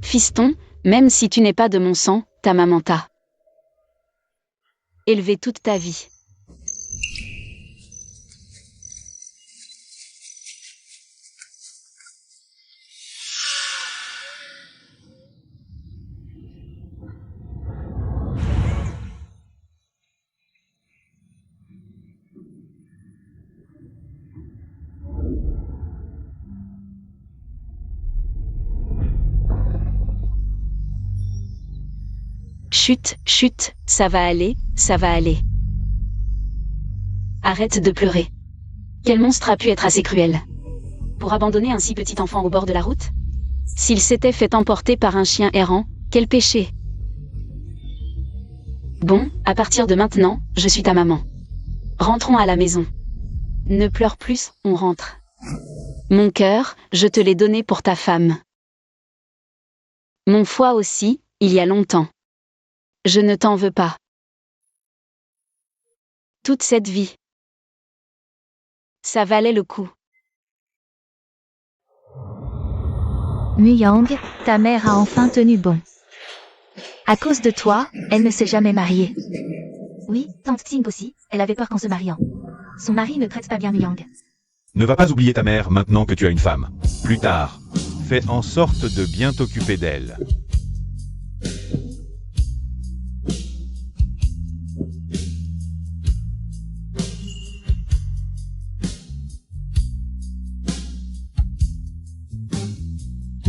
Fiston, même si tu n'es pas de mon sang, ta maman t'a élevé toute ta vie. Chut, chut, ça va aller, ça va aller. Arrête de pleurer. Quel monstre a pu être assez cruel pour abandonner un si petit enfant au bord de la route? S'il s'était fait emporter par un chien errant, quel péché! Bon, à partir de maintenant, je suis ta maman. Rentrons à la maison. Ne pleure plus, on rentre. Mon cœur, je te l'ai donné pour ta femme. Mon foie aussi, il y a longtemps. Je ne t'en veux pas. Toute cette vie. Ça valait le coup. Muyang, ta mère a enfin tenu bon. À cause de toi, elle ne s'est jamais mariée. Oui, tante Xing aussi, elle avait peur qu'en se mariant. Son mari ne traite pas bien Muyang. Ne va pas oublier ta mère maintenant que tu as une femme. Plus tard, fais en sorte de bien t'occuper d'elle.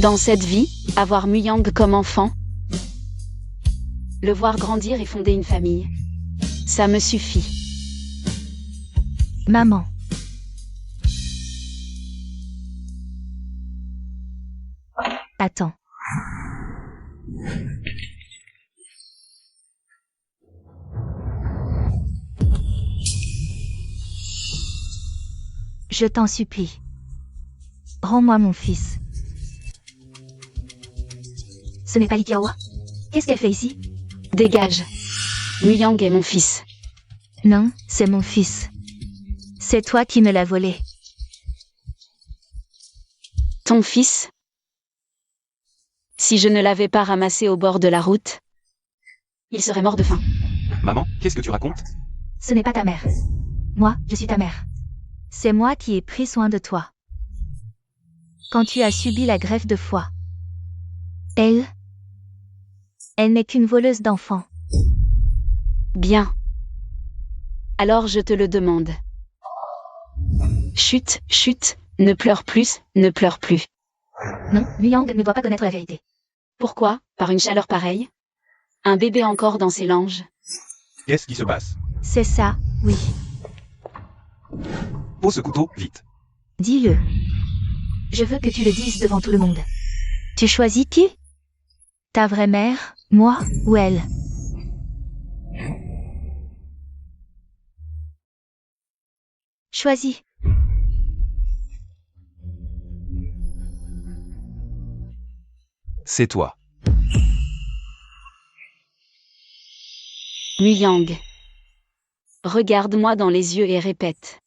Dans cette vie, avoir Muyang comme enfant, le voir grandir et fonder une famille, ça me suffit. Maman. Attends. Je t'en supplie. Rends-moi mon fils. Ce n'est pas Li Tiaohua. Qu'est-ce qu'elle fait ici? Dégage. Muyang est mon fils. Non, c'est mon fils. C'est toi qui me l'as volé. Ton fils? Si je ne l'avais pas ramassé au bord de la route, il serait mort de faim. Maman, qu'est-ce que tu racontes? Ce n'est pas ta mère. Moi, je suis ta mère. C'est moi qui ai pris soin de toi. Quand tu as subi la greffe de foie. Elle n'est qu'une voleuse d'enfants. Bien. Alors je te le demande. Chut, chut, ne pleure plus, ne pleure plus. Non, Muyang ne doit pas connaître la vérité. Pourquoi, par une chaleur pareille? Un bébé encore dans ses langes? Qu'est-ce qui se passe? C'est ça, oui. Pose ce couteau, vite. Dis-le. Je veux que tu le dises devant tout le monde. Tu choisis qui? Ta vraie mère, moi ou elle? Choisis. C'est toi. Muyang. Regarde-moi dans les yeux et répète.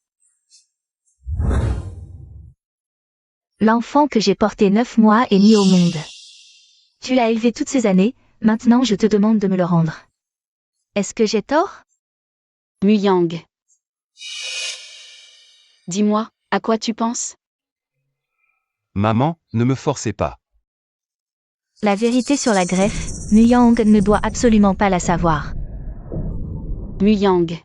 L'enfant que j'ai porté 9 mois et mis au monde. Tu l'as élevé toutes ces années, maintenant je te demande de me le rendre. Est-ce que j'ai tort? Muyang. Dis-moi, à quoi tu penses? Maman, ne me forcez pas. La vérité sur la greffe, Muyang ne doit absolument pas la savoir. Muyang.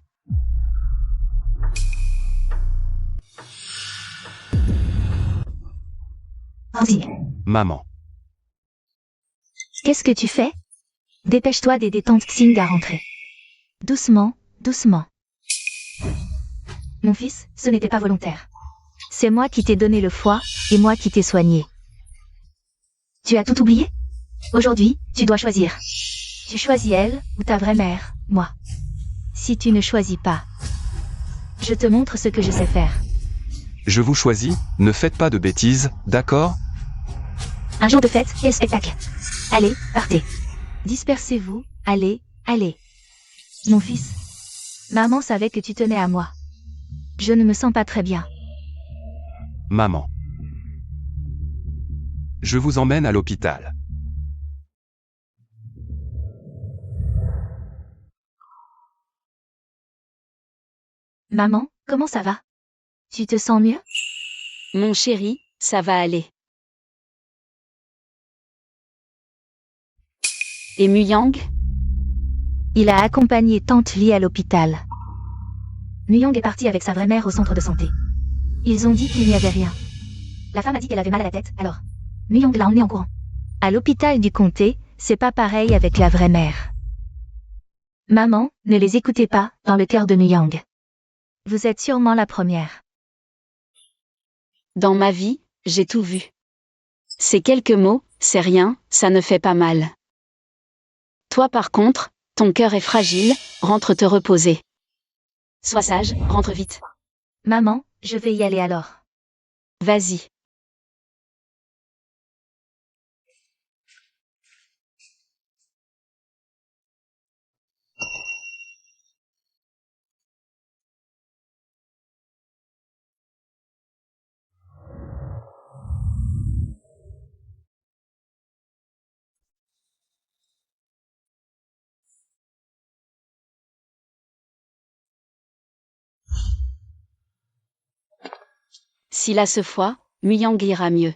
Maman. Qu'est-ce que tu fais? Dépêche-toi d'aider tante Xing à rentrer. Doucement, doucement. Mon fils, ce n'était pas volontaire. C'est moi qui t'ai donné le foie, et moi qui t'ai soigné. Tu as tout oublié? Aujourd'hui, tu dois choisir. Tu choisis elle, ou ta vraie mère, moi. Si tu ne choisis pas, je te montre ce que je sais faire. Je vous choisis, ne faites pas de bêtises, d'accord? Un jour de fête et spectacle. Allez, partez. Dispersez-vous, allez, allez. Mon fils. Maman savait que tu tenais à moi. Je ne me sens pas très bien. Maman. Je vous emmène à l'hôpital. Maman, comment ça va? Tu te sens mieux? Mon chéri, ça va aller. Et Muyang? Il a accompagné Tante Li à l'hôpital. Muyang est parti avec sa vraie mère au centre de santé. Ils ont dit qu'il n'y avait rien. La femme a dit qu'elle avait mal à la tête, alors Muyang l'a emmenée en courant. À l'hôpital du comté, c'est pas pareil avec la vraie mère. Maman, ne les écoutez pas, dans le cœur de Muyang. Vous êtes sûrement la première. Dans ma vie, j'ai tout vu. Ces quelques mots, c'est rien, ça ne fait pas mal. Toi par contre, ton cœur est fragile, rentre te reposer. Sois sage, rentre vite. Maman, je vais y aller alors. Vas-y. Si là ce fois, Muyang ira mieux.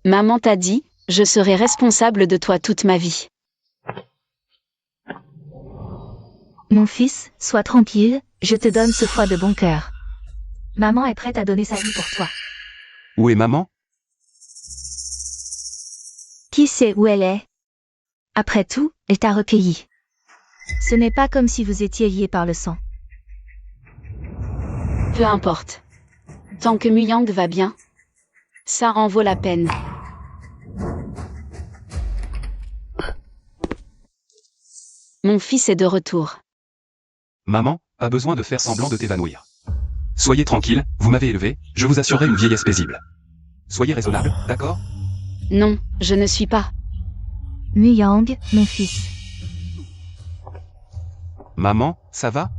Maman t'a dit, je serai responsable de toi toute ma vie. Mon fils, sois tranquille, je te donne ce foie de bon cœur. Maman est prête à donner sa vie pour toi. Où est maman? Qui sait où elle est? Après tout, elle t'a recueilli. Ce n'est pas comme si vous étiez liés par le sang. Peu importe. Tant que Muyang va bien, ça en vaut la peine. Mon fils est de retour. Maman a besoin de faire semblant de t'évanouir. Soyez tranquille, vous m'avez élevé, je vous assurerai une vieillesse paisible. Soyez raisonnable, d'accord? Non, je ne suis pas. Muyang, mon fils. Maman, ça va?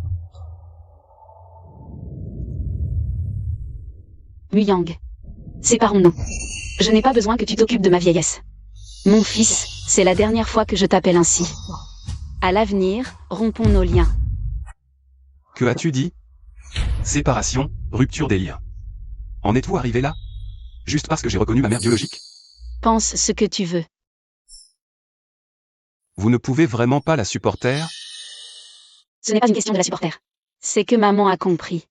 Muyang. Séparons-nous. Je n'ai pas besoin que tu t'occupes de ma vieillesse. Mon fils, c'est la dernière fois que je t'appelle ainsi. À l'avenir, rompons nos liens. Que as-tu dit? Séparation, rupture des liens. En êtes-vous arrivé là? Juste parce que j'ai reconnu ma mère biologique? Pense ce que tu veux. Vous ne pouvez vraiment pas la supporter? Ce n'est pas une question de la supporter. C'est que maman a compris.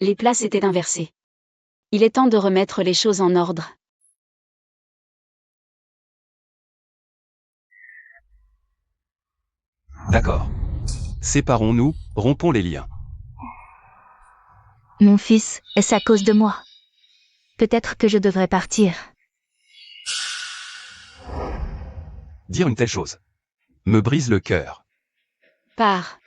Les places étaient inversées. Il est temps de remettre les choses en ordre. D'accord. Séparons-nous, rompons les liens. Mon fils, est-ce à cause de moi? Peut-être que je devrais partir. Dire une telle chose me brise le cœur. Pars.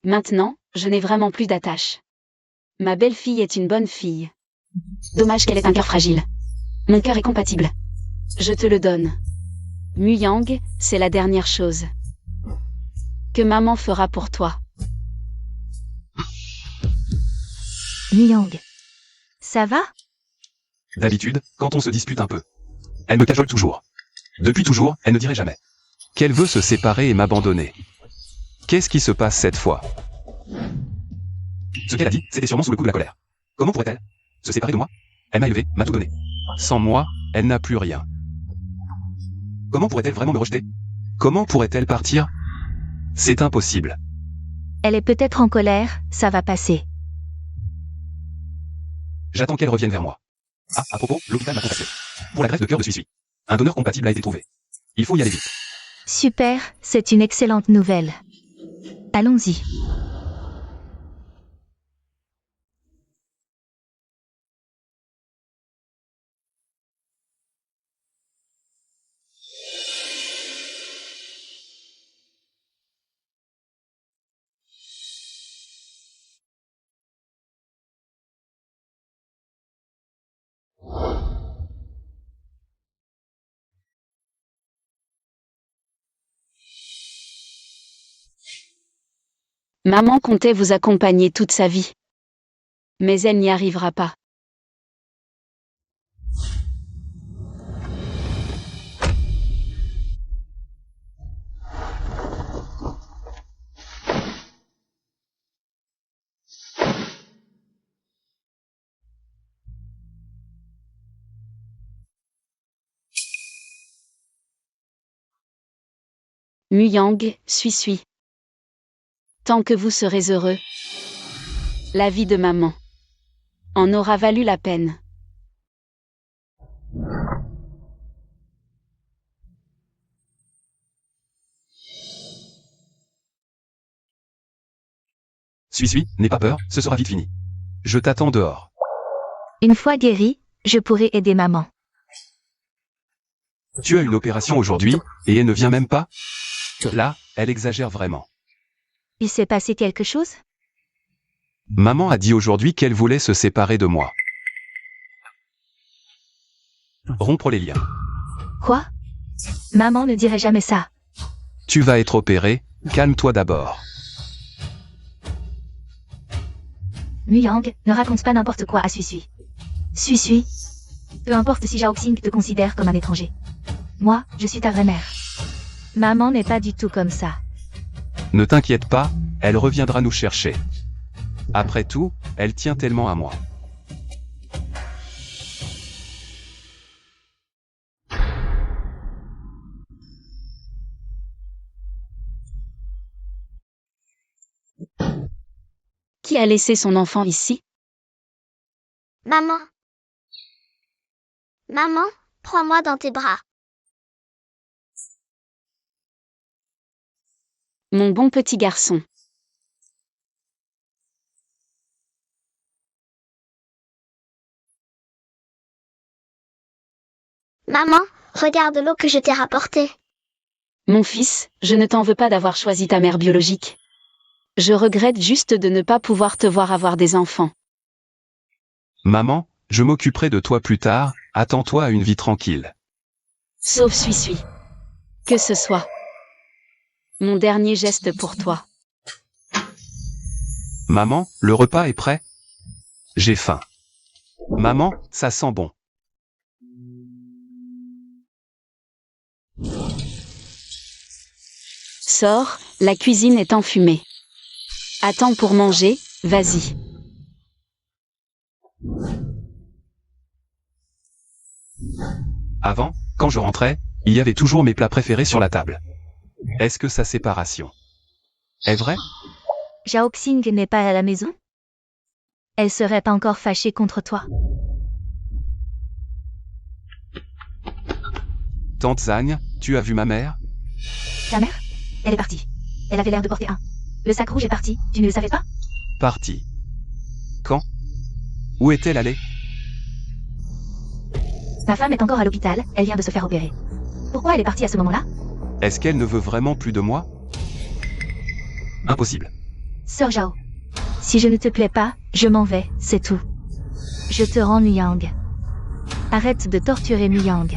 Maintenant, je n'ai vraiment plus d'attache. Ma belle-fille est une bonne fille. Dommage qu'elle ait un cœur fragile. Mon cœur est compatible. Je te le donne. Muyang, c'est la dernière chose que maman fera pour toi. Muyang. Ça va? D'habitude, quand on se dispute un peu, elle me cajole toujours. Depuis toujours, elle ne dirait jamais qu'elle veut se séparer et m'abandonner. Qu'est-ce qui se passe cette fois? Ce qu'elle a dit, c'était sûrement sous le coup de la colère. Comment pourrait-elle se séparer de moi? Elle m'a élevé, m'a tout donné. Sans moi, elle n'a plus rien. Comment pourrait-elle vraiment me rejeter? Comment pourrait-elle partir? C'est impossible. Elle est peut-être en colère, ça va passer. J'attends qu'elle revienne vers moi. Ah, à propos, l'hôpital m'a contacté. Pour la greffe de cœur de Sui-Sui. Un donneur compatible a été trouvé. Il faut y aller vite. Super, c'est une excellente nouvelle. Allons-y. Maman comptait vous accompagner toute sa vie. Mais elle n'y arrivera pas. Muyang, suis. Tant que vous serez heureux, la vie de maman en aura valu la peine. Suis, n'aie pas peur, ce sera vite fini. Je t'attends dehors. Une fois guéri, je pourrai aider maman. Tu as une opération aujourd'hui, et elle ne vient même pas? Là, elle exagère vraiment. Il s'est passé quelque chose? Maman a dit aujourd'hui qu'elle voulait se séparer de moi. Rompre les liens. Quoi? Maman ne dirait jamais ça. Tu vas être opéré, calme-toi d'abord. Muyang, ne raconte pas n'importe quoi à Suis. Suis. Peu importe si Zhaoxing te considère comme un étranger. Moi, je suis ta vraie mère. Maman n'est pas du tout comme ça. Ne t'inquiète pas, elle reviendra nous chercher. Après tout, elle tient tellement à moi. Qui a laissé son enfant ici? Maman. Maman, prends-moi dans tes bras. Mon bon petit garçon. Maman, regarde l'eau que je t'ai rapportée. Mon fils, je ne t'en veux pas d'avoir choisi ta mère biologique. Je regrette juste de ne pas pouvoir te voir avoir des enfants. Maman, je m'occuperai de toi plus tard, attends-toi à une vie tranquille. Sauf Suis. Que ce soit mon dernier geste pour toi. Maman, le repas est prêt? J'ai faim. Maman, ça sent bon. Sors, la cuisine est enfumée. Attends pour manger, vas-y. Avant, quand je rentrais, il y avait toujours mes plats préférés sur la table. Est-ce que sa séparation est vraie? Zhaoxing n'est pas à la maison? Elle serait pas encore fâchée contre toi? Tante Zagne, tu as vu ma mère? Ta mère? Elle est partie. Elle avait l'air de porter un. Le sac rouge est parti, tu ne le savais pas? Partie. Quand? Où est-elle allée? Ma femme est encore à l'hôpital, elle vient de se faire opérer. Pourquoi elle est partie à ce moment-là? Est-ce qu'elle ne veut vraiment plus de moi? Impossible. Sœur Zhao. Si je ne te plais pas, je m'en vais, c'est tout. Je te rends Muyang. Arrête de torturer Muyang.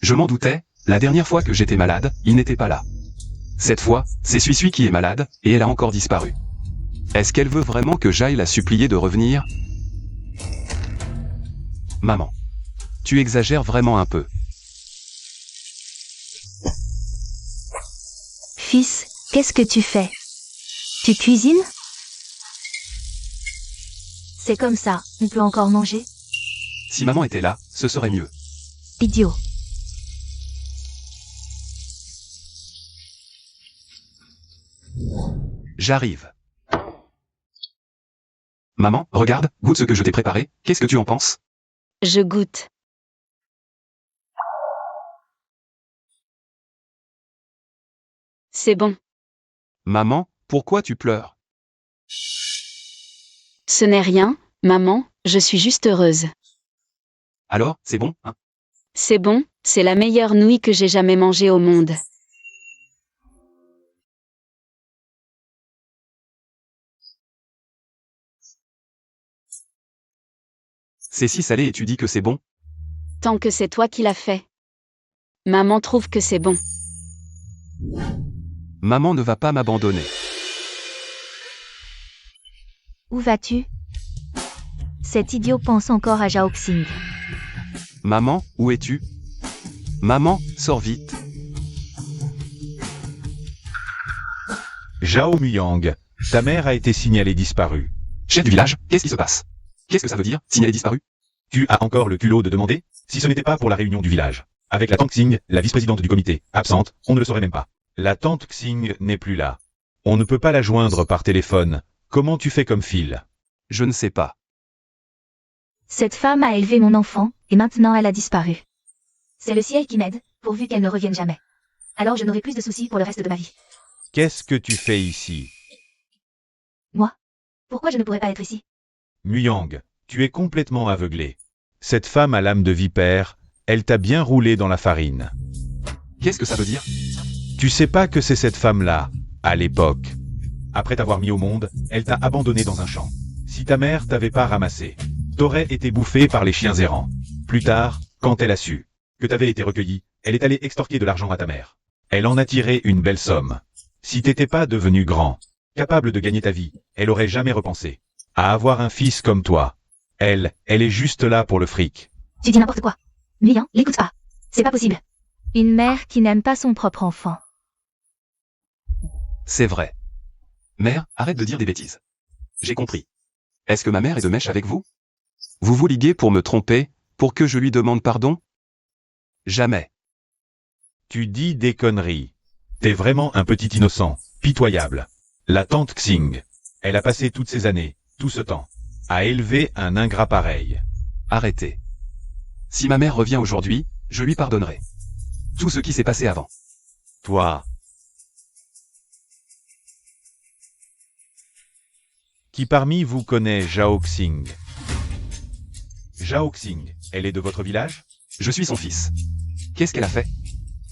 Je m'en doutais, la dernière fois que j'étais malade, il n'était pas là. Cette fois, c'est Suis qui est malade, et elle a encore disparu. Est-ce qu'elle veut vraiment que j'aille la supplier de revenir? Maman. Tu exagères vraiment un peu. Fils, qu'est-ce que tu fais? Tu cuisines? C'est comme ça, on peut encore manger? Si maman était là, ce serait mieux. Idiot. J'arrive. Maman, regarde, goûte ce que je t'ai préparé, qu'est-ce que tu en penses? Je goûte. C'est bon. Maman, pourquoi tu pleures? Ce n'est rien, maman, je suis juste heureuse. Alors, c'est bon, hein? C'est bon, c'est la meilleure nouille que j'ai jamais mangée au monde. C'est si salé et tu dis que c'est bon? Tant que c'est toi qui l'as fait. Maman trouve que c'est bon. Maman ne va pas m'abandonner. Où vas-tu? Cet idiot pense encore à Zhaoxing. Maman, où es-tu? Maman, sors vite. Zhao Muyang, ta mère a été signalée disparue. Chef du village, qu'est-ce qui se passe? Qu'est-ce que ça veut dire, signalé disparu? Tu as encore le culot de demander? Si ce n'était pas pour la réunion du village, Avec la tante Xing, la vice-présidente du comité, absente, on ne le saurait même pas. La tante Xing n'est plus là. On ne peut pas la joindre par téléphone. Comment tu fais comme fil? Je ne sais pas. Cette femme a élevé mon enfant, et maintenant elle a disparu. C'est le ciel qui m'aide, pourvu qu'elle ne revienne jamais. Alors je n'aurai plus de soucis pour le reste de ma vie. Qu'est-ce que tu fais ici? Moi? Pourquoi je ne pourrais pas être ici? Muyang, tu es complètement aveuglé. Cette femme a l'âme de vipère, elle t'a bien roulé dans la farine. Qu'est-ce que ça veut dire? Tu sais pas que c'est cette femme-là, à l'époque. Après t'avoir mis au monde, elle t'a abandonné dans un champ. Si ta mère t'avait pas ramassé, t'aurais été bouffé par les chiens errants. Plus tard, quand elle a su que t'avais été recueilli, elle est allée extorquer de l'argent à ta mère. Elle en a tiré une belle somme. Si t'étais pas devenu grand, capable de gagner ta vie, elle aurait jamais repensé à avoir un fils comme toi. Elle est juste là pour le fric. Tu dis n'importe quoi. Muyang, l'écoute pas. C'est pas possible. Une mère qui n'aime pas son propre enfant. C'est vrai. Mère, arrête de dire des bêtises. J'ai compris. Est-ce que ma mère est de mèche avec vous? Vous vous liguez pour me tromper, pour que je lui demande pardon? Jamais. Tu dis des conneries. T'es vraiment un petit innocent, pitoyable. La tante Xing, elle a passé toutes ces années, tout ce temps, à élever un ingrat pareil. Arrêtez. Si ma mère revient aujourd'hui, je lui pardonnerai. Tout ce qui s'est passé avant. Toi. Qui parmi vous connaît Zhao Xing? Zhao Xing, elle est de votre village? Je suis son fils. Qu'est-ce qu'elle a fait?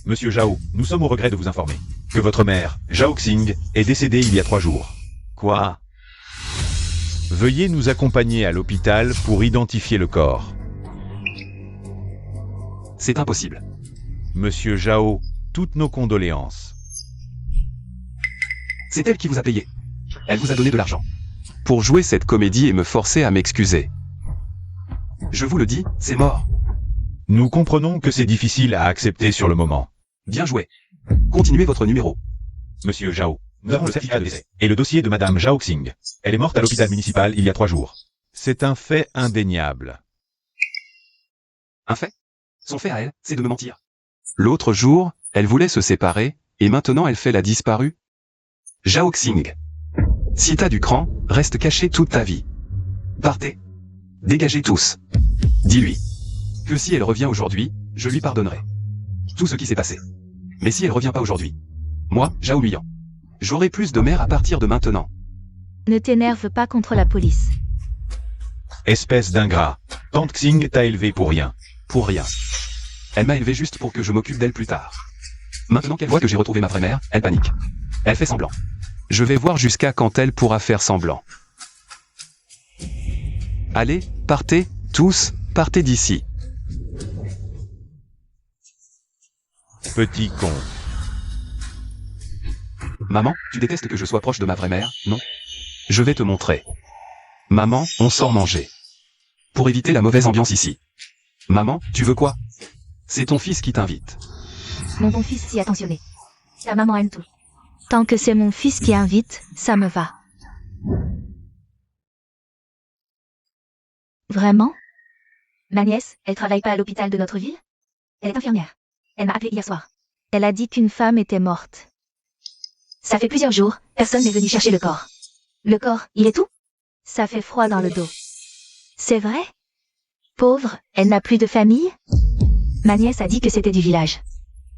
Monsieur Zhao, nous sommes au regret de vous informer que votre mère, Zhao Xing, est décédée il y a 3 jours. Quoi? Veuillez nous accompagner à l'hôpital pour identifier le corps. C'est impossible. Monsieur Zhao, toutes nos condoléances. C'est elle qui vous a payé. Elle vous a donné de l'argent. Pour jouer cette comédie et me forcer à m'excuser. Je vous le dis, c'est mort. Nous comprenons que c'est difficile à accepter sur le moment. Bien joué. Continuez votre numéro. Monsieur Zhao, nous avons le certificat de décès et le dossier de Madame Zhao Xing. Elle est morte à l'hôpital municipal il y a 3 jours. C'est un fait indéniable. Un fait? Son fait à elle, c'est de me mentir. L'autre jour, elle voulait se séparer, et maintenant elle fait la disparue. Zhao Xing. Si t'as du cran, reste caché toute ta vie. Partez. Dégagez tous. Dis-lui que si elle revient aujourd'hui, je lui pardonnerai tout ce qui s'est passé. Mais si elle revient pas aujourd'hui, moi, Zhao Muyang, j'aurai plus de mère à partir de maintenant. Ne t'énerve pas contre la police. Espèce d'ingrat. Tante Xing t'a élevé pour rien. Pour rien. Elle m'a élevé juste pour que je m'occupe d'elle plus tard. Maintenant qu'elle voit que j'ai retrouvé ma vraie mère, elle panique. Elle fait semblant. Je vais voir jusqu'à quand elle pourra faire semblant. Allez, partez, tous, partez d'ici. Petit con. Maman, tu détestes que je sois proche de ma vraie mère, non? Je vais te montrer. Maman, on sort manger. Pour éviter la mauvaise ambiance ici. Maman, tu veux quoi? C'est ton fils qui t'invite. Non, ton fils s'y attentionné. Ta maman aime tout. Tant que c'est mon fils qui invite, ça me va. Vraiment? Ma nièce, elle travaille pas à l'hôpital de notre ville? Elle est infirmière. Elle m'a appelé hier soir. Elle a dit qu'une femme était morte. Ça fait plusieurs jours, personne n'est venu chercher le corps. Le corps, il est où? Ça fait froid dans le dos. C'est vrai? Pauvre, elle n'a plus de famille? Ma nièce a dit que c'était du village.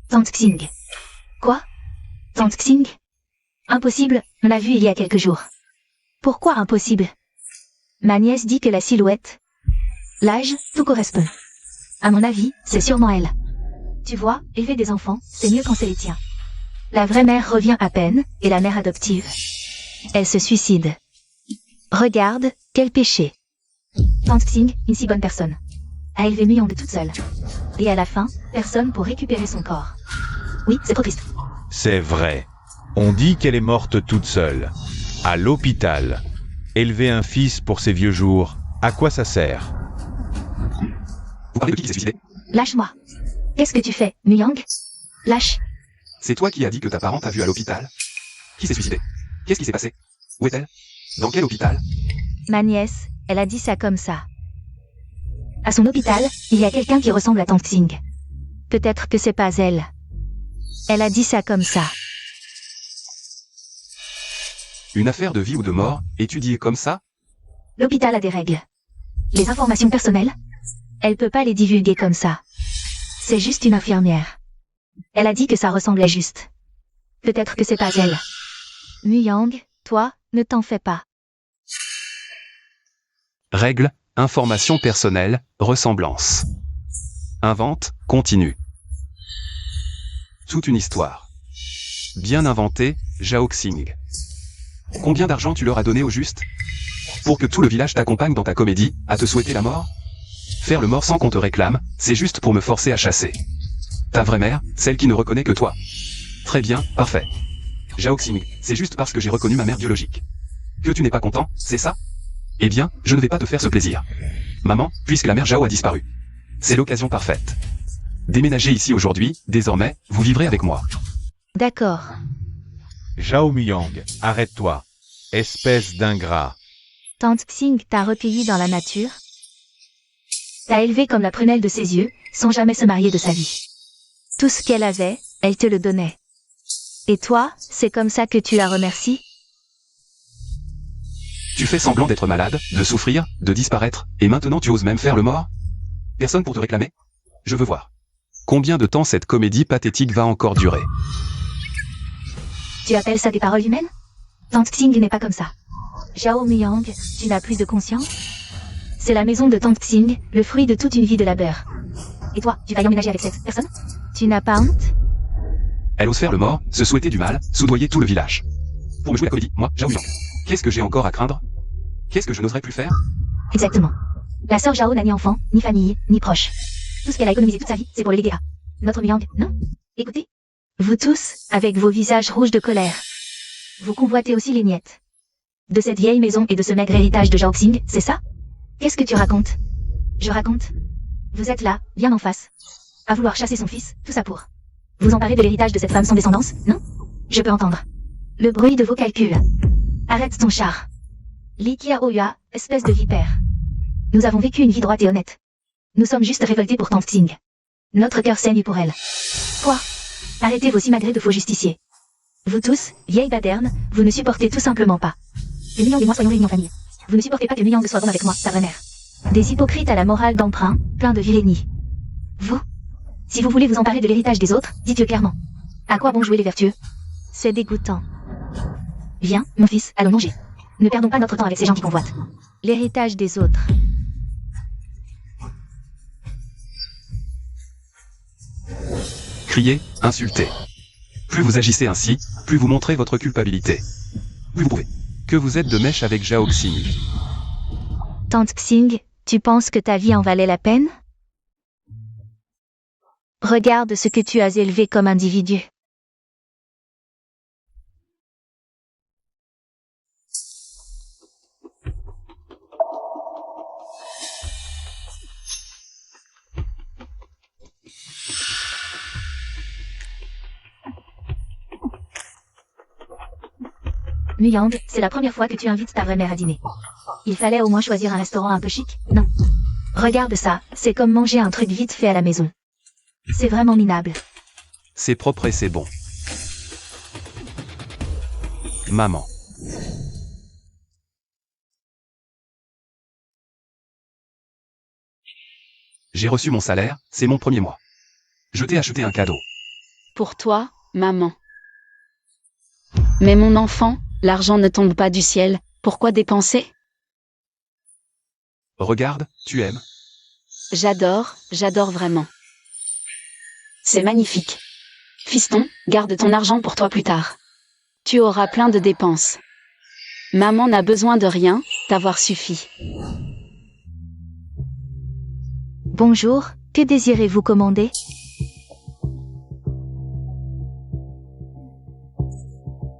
Tante Xing. Quoi? Tante Xing? Impossible, on l'a vue il y a quelques jours. Pourquoi impossible? Ma nièce dit que la silhouette, l'âge, tout correspond. À mon avis, c'est sûrement elle. Tu vois, élever des enfants, c'est mieux quand c'est les tiens. La vraie mère revient à peine, et la mère adoptive, elle se suicide. Regarde, quel péché. Tante Xing, une si bonne personne, a élevé Muyang de toute seule. Et à la fin, personne pour récupérer son corps. Oui, c'est trop triste. C'est vrai. On dit qu'elle est morte toute seule. À l'hôpital. Élever un fils pour ses vieux jours, à quoi ça sert? Vous parlez de qui s'est suicidé? Lâche-moi. Qu'est-ce que tu fais, Muyang? Lâche. C'est toi qui as dit que ta parente t'a vu à l'hôpital? Qui s'est suicidé? Qu'est-ce qui s'est passé? Où est-elle? Dans quel hôpital? Ma nièce, elle a dit ça comme ça. À son hôpital, il y a quelqu'un qui ressemble à Tante Xing. Peut-être que c'est pas elle. Elle a dit ça comme ça. Une affaire de vie ou de mort, étudiée comme ça? L'hôpital a des règles. Les informations personnelles, elle peut pas les divulguer comme ça. C'est juste une infirmière. Elle a dit que ça ressemblait juste. Peut-être que c'est pas elle. Muyang, toi, ne t'en fais pas. Règle, information personnelle, ressemblance. Invente, continue. Toute une histoire. Bien inventée, Zhao Xing. Combien d'argent tu leur as donné au juste? Pour que tout le village t'accompagne dans ta comédie, à te souhaiter la mort? Faire le mort sans qu'on te réclame, c'est juste pour me forcer à chasser. Ta vraie mère, celle qui ne reconnaît que toi. Très bien, parfait. Zhao Xing, c'est juste parce que j'ai reconnu ma mère biologique. Que tu n'es pas content, c'est ça? Eh bien, je ne vais pas te faire ce plaisir. Maman, puisque la mère Zhao a disparu. C'est l'occasion parfaite. Déménagez ici aujourd'hui, désormais, vous vivrez avec moi. D'accord. Zhao Muyang, arrête-toi. Espèce d'ingrat. Tante Xing t'a recueilli dans la nature. T'a élevé comme la prunelle de ses yeux, sans jamais se marier de sa vie. Tout ce qu'elle avait, elle te le donnait. Et toi, c'est comme ça que tu la remercies? Tu fais semblant d'être malade, de souffrir, de disparaître, et maintenant tu oses même faire le mort? Personne pour te réclamer? Je veux voir. Combien de temps cette comédie pathétique va encore durer? Tu appelles ça des paroles humaines? Tante Xing n'est pas comme ça. Zhao Muyang, tu n'as plus de conscience? C'est la maison de Tante Xing, le fruit de toute une vie de labeur. Et toi, tu vas y emménager avec cette personne? Tu n'as pas honte? Elle ose faire le mort, se souhaiter du mal, soudoyer tout le village. Pour me jouer la comédie, moi, Zhao Yang. Qu'est-ce que j'ai encore à craindre? Qu'est-ce que je n'oserais plus faire? Exactement. La sœur Zhao n'a ni enfant, ni famille, ni proche. Tout ce qu'elle a économisé toute sa vie, c'est pour le léguer à notre Muyang, non? Écoutez. Vous tous, avec vos visages rouges de colère. Vous convoitez aussi les miettes. De cette vieille maison et de ce maigre héritage de Zhao Xing, c'est ça? Qu'est-ce que tu racontes? Je raconte. Vous êtes là, bien en face. À vouloir chasser son fils, tout ça pour. Vous emparez de l'héritage de cette femme sans descendance, non? Je peux entendre. Le bruit de vos calculs. Arrête ton char. Li Qiaoyua, espèce de vipère. Nous avons vécu une vie droite et honnête. Nous sommes juste révoltés pour Tante Xing. Notre cœur saigne pour elle. Quoi? Arrêtez vos simagrées de faux justiciers. Vous tous, vieilles badernes, vous ne supportez tout simplement pas. Que Muyang et moi soyons réunis en famille. Vous ne supportez pas que Muyang soit bon avec moi, sa vraie mère. Des hypocrites à la morale d'emprunt, plein de vilainie. Vous? Si vous voulez vous emparer de l'héritage des autres, dites-le clairement. À quoi bon jouer les vertueux? C'est dégoûtant. Viens, mon fils, allons manger. Ne perdons pas notre temps avec ces gens qui convoitent. L'héritage des autres. Criez, insultez. Plus vous agissez ainsi, plus vous montrez votre culpabilité. Plus vous prouvez que vous êtes de mèche avec Zhao Xing. Tante Xing, tu penses que ta vie en valait la peine? Regarde ce que tu as élevé comme individu. Muyang, c'est la première fois que tu invites ta vraie mère à dîner. Il fallait au moins choisir un restaurant un peu chic, non? Regarde ça, c'est comme manger un truc vite fait à la maison. C'est vraiment minable. C'est propre et c'est bon. Maman. J'ai reçu mon salaire, c'est mon premier mois. Je t'ai acheté un cadeau. Pour toi, maman. Mais mon enfant, l'argent ne tombe pas du ciel, pourquoi dépenser? Regarde, tu aimes. J'adore vraiment. C'est magnifique. Fiston, garde ton argent pour toi plus tard. Tu auras plein de dépenses. Maman n'a besoin de rien, t'avoir suffit. Bonjour, que désirez-vous commander?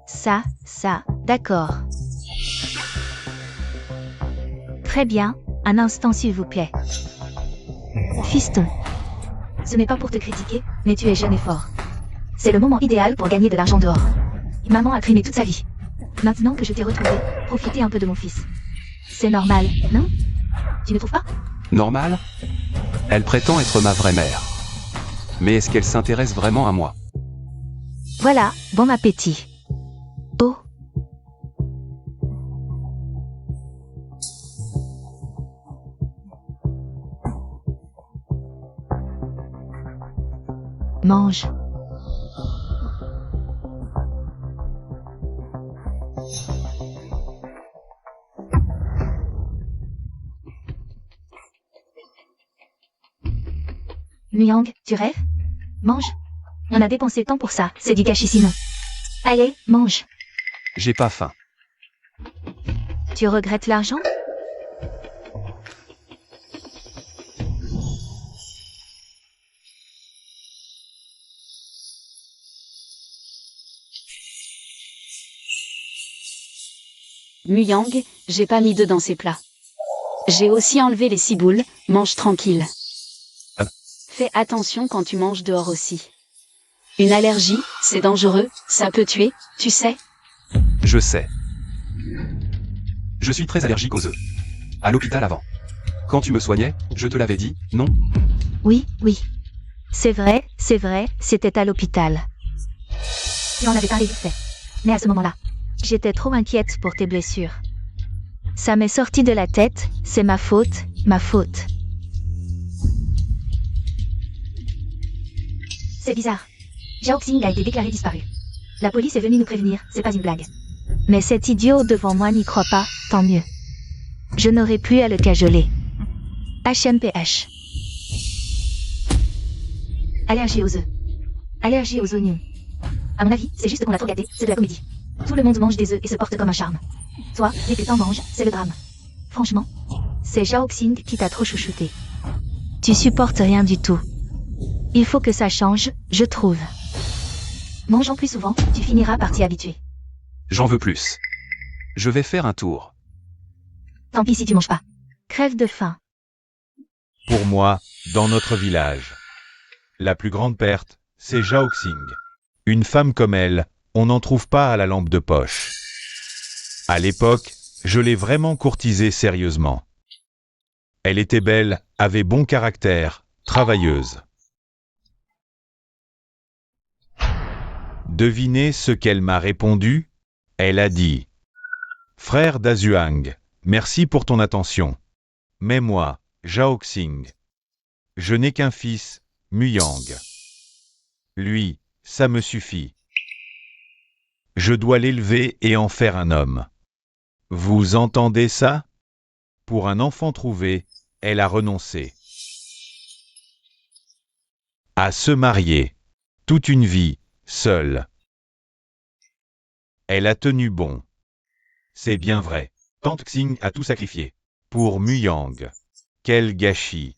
Ça, d'accord. Très bien, un instant s'il vous plaît. Fiston. Ce n'est pas pour te critiquer, mais tu es jeune et fort. C'est le moment idéal pour gagner de l'argent dehors. Maman a trimé toute sa vie. Maintenant que je t'ai retrouvé, profitez un peu de mon fils. C'est normal, non? Tu ne trouves pas? Normal? Elle prétend être ma vraie mère. Mais est-ce qu'elle s'intéresse vraiment à moi? Voilà, bon appétit. Oh. Mange. Muyang, tu rêves? Mange. On a dépensé tant pour ça, c'est du gâchis sinon. Allez, mange. J'ai pas faim. Tu regrettes l'argent? Muyang, j'ai pas mis d'œufs dans ces plats. J'ai aussi enlevé les ciboules, mange tranquille. Ah. Fais attention quand tu manges dehors aussi. Une allergie, c'est dangereux, ça peut tuer, tu sais. Je sais. Je suis très allergique aux œufs. À l'hôpital avant. Quand tu me soignais, je te l'avais dit, non? Oui, oui. C'est vrai, c'était à l'hôpital. Tu en avais parlé vite fait. Mais à ce moment-là, j'étais trop inquiète pour tes blessures. Ça m'est sorti de la tête, c'est ma faute, ma faute. C'est bizarre. Zhao Xing a été déclaré disparu. La police est venue nous prévenir, c'est pas une blague. Mais cet idiot devant moi n'y croit pas, tant mieux. Je n'aurai plus à le cajoler. HMPH. Allergie aux œufs. Allergie aux oignons. À mon avis, c'est juste qu'on l'a trop gâté, c'est de la comédie. Tout le monde mange des œufs et se porte comme un charme. Toi, dès que t'en manges, c'est le drame. Franchement, c'est Zhao Xing qui t'a trop chouchouté. Tu supportes rien du tout. Il faut que ça change, je trouve. Mangeons plus souvent, tu finiras par t'y habituer. J'en veux plus. Je vais faire un tour. Tant pis si tu manges pas. Crève de faim. Pour moi, dans notre village, la plus grande perte, c'est Zhao Xing. Une femme comme elle, on n'en trouve pas à la lampe de poche. À l'époque, je l'ai vraiment courtisée sérieusement. Elle était belle, avait bon caractère, travailleuse. Devinez ce qu'elle m'a répondu? Elle a dit: « Frère d'Azuang, merci pour ton attention. Mais moi, Zhao Xing, je n'ai qu'un fils, Muyang. Lui, ça me suffit. Je dois l'élever et en faire un homme. Vous entendez ça? Pour un enfant trouvé, elle a renoncé à se marier, toute une vie, seule. Elle a tenu bon. C'est bien vrai. Tante Xing a tout sacrifié. Pour Muyang. Quel gâchis.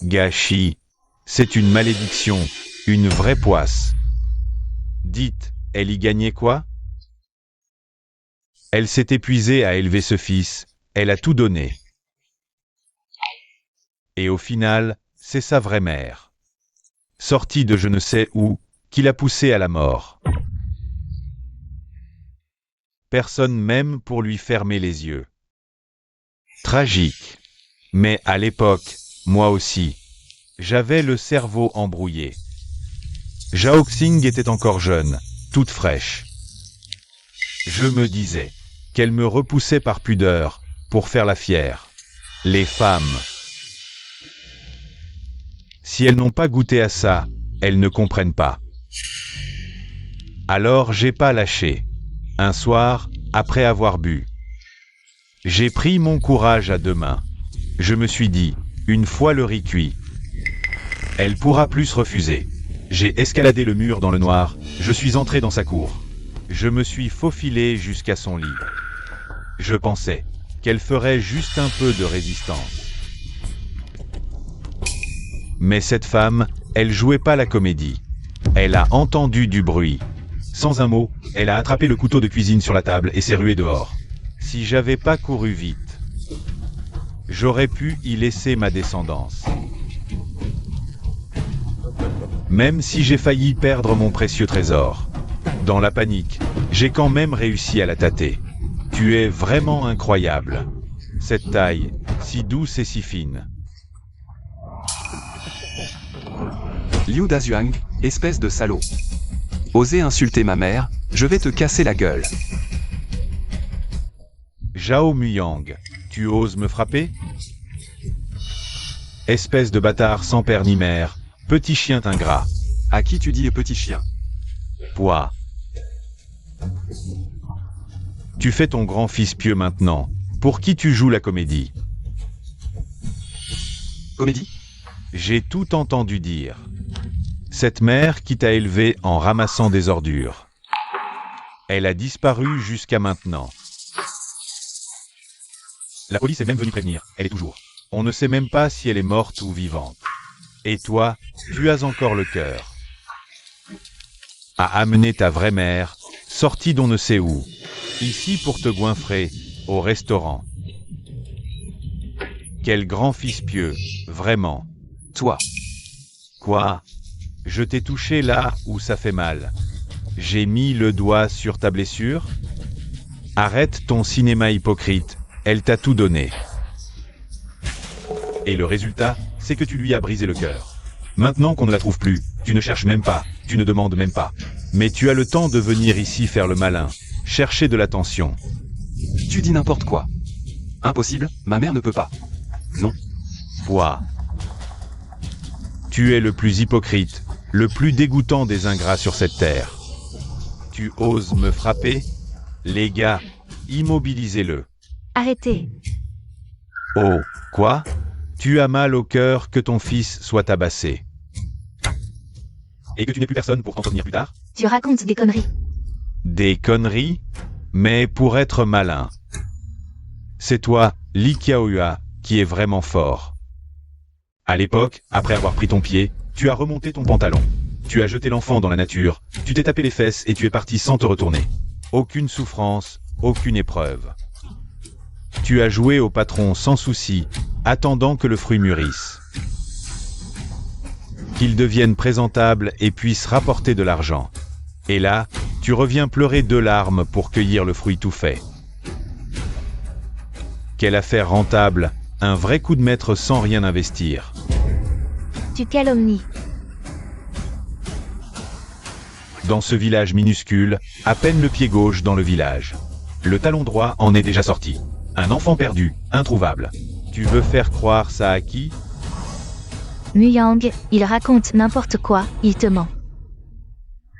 Gâchis. C'est une malédiction, une vraie poisse. Dites, elle y gagnait quoi? Elle s'est épuisée à élever ce fils, elle a tout donné. Et au final, c'est sa vraie mère, sortie de je ne sais où, qui l'a poussée à la mort. Personne même pour lui fermer les yeux. Tragique. Mais à l'époque, moi aussi, j'avais le cerveau embrouillé. Zhao Xing était encore jeune, toute fraîche. Je me disais qu'elle me repoussait par pudeur, pour faire la fière. Les femmes. Si elles n'ont pas goûté à ça, elles ne comprennent pas. Alors j'ai pas lâché. Un soir, après avoir bu, j'ai pris mon courage à deux mains. Je me suis dit, une fois le riz cuit, elle pourra plus se refuser. J'ai escaladé le mur dans le noir, je suis entré dans sa cour. Je me suis faufilé jusqu'à son lit. Je pensais qu'elle ferait juste un peu de résistance. Mais cette femme, elle jouait pas la comédie. Elle a entendu du bruit. Sans un mot, elle a attrapé le couteau de cuisine sur la table et s'est ruée dehors. Si j'avais pas couru vite, j'aurais pu y laisser ma descendance. Même si j'ai failli perdre mon précieux trésor. Dans la panique, j'ai quand même réussi à la tâter. Tu es vraiment incroyable. Cette taille, si douce et si fine. Liu Dazuang, espèce de salaud. Oser insulter ma mère, je vais te casser la gueule. Zhao Muyang, tu oses me frapper? Espèce de bâtard sans père ni mère, petit chien ingrat. À qui tu dis petit chien? Pouah. Tu fais ton grand fils pieux maintenant. Pour qui tu joues la comédie? Comédie? J'ai tout entendu dire. Cette mère qui t'a élevé en ramassant des ordures. Elle a disparu jusqu'à maintenant. La police est même venue prévenir, elle est toujours. On ne sait même pas si elle est morte ou vivante. Et toi, tu as encore le cœur à amener ta vraie mère, sortie d'on ne sait où, ici pour te goinfrer, au restaurant. Quel grand fils pieux, vraiment. Toi. Quoi? Je t'ai touché là où ça fait mal. J'ai mis le doigt sur ta blessure? Arrête ton cinéma hypocrite, elle t'a tout donné. Et le résultat, c'est que tu lui as brisé le cœur. Maintenant qu'on ne la trouve plus, tu ne cherches même pas, tu ne demandes même pas. Mais tu as le temps de venir ici faire le malin, chercher de l'attention. Tu dis n'importe quoi. Impossible, ma mère ne peut pas. Non. Pouah. Tu es le plus hypocrite, le plus dégoûtant des ingrats sur cette terre. Tu oses me frapper? Les gars, immobilisez-le. Arrêtez. Oh, quoi? Tu as mal au cœur que ton fils soit tabassé. Et que tu n'aies plus personne pour t'entretenir plus tard? Tu racontes des conneries. Des conneries? Mais pour être malin. C'est toi, Li Qiaohua, qui est vraiment fort. À l'époque, après avoir pris ton pied, tu as remonté ton pantalon. Tu as jeté l'enfant dans la nature, tu t'es tapé les fesses et tu es parti sans te retourner. Aucune souffrance, aucune épreuve. Tu as joué au patron sans souci, attendant que le fruit mûrisse. Qu'il devienne présentable et puisse rapporter de l'argent. Et là, tu reviens pleurer 2 larmes pour cueillir le fruit tout fait. Quelle affaire rentable, un vrai coup de maître sans rien investir. Tu calomnies. Dans ce village minuscule, à peine le pied gauche dans le village. Le talon droit en est déjà sorti. Un enfant perdu, introuvable. Tu veux faire croire ça à qui? Muyang, il raconte n'importe quoi, il te ment.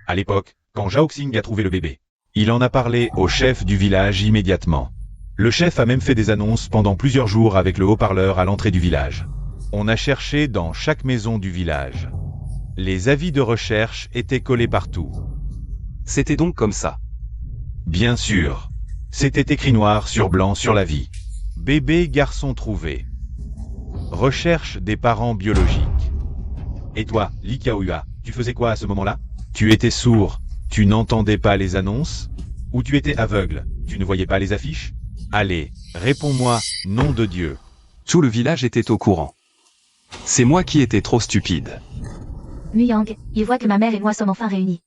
À l'époque, quand Zhao Xing a trouvé le bébé, il en a parlé au chef du village immédiatement. Le chef a même fait des annonces pendant plusieurs jours avec le haut-parleur à l'entrée du village. On a cherché dans chaque maison du village. Les avis de recherche étaient collés partout. C'était donc comme ça. Bien sûr. C'était écrit noir sur blanc sur la vie. Bébé garçon trouvé. Recherche des parents biologiques. Et toi, Li Qiaohua, tu faisais quoi à ce moment-là? Tu étais sourd, tu n'entendais pas les annonces? Ou tu étais aveugle, tu ne voyais pas les affiches? Allez, réponds-moi, nom de Dieu. Tout le village était au courant. C'est moi qui étais trop stupide. Muyang, il voit que ma mère et moi sommes enfin réunis.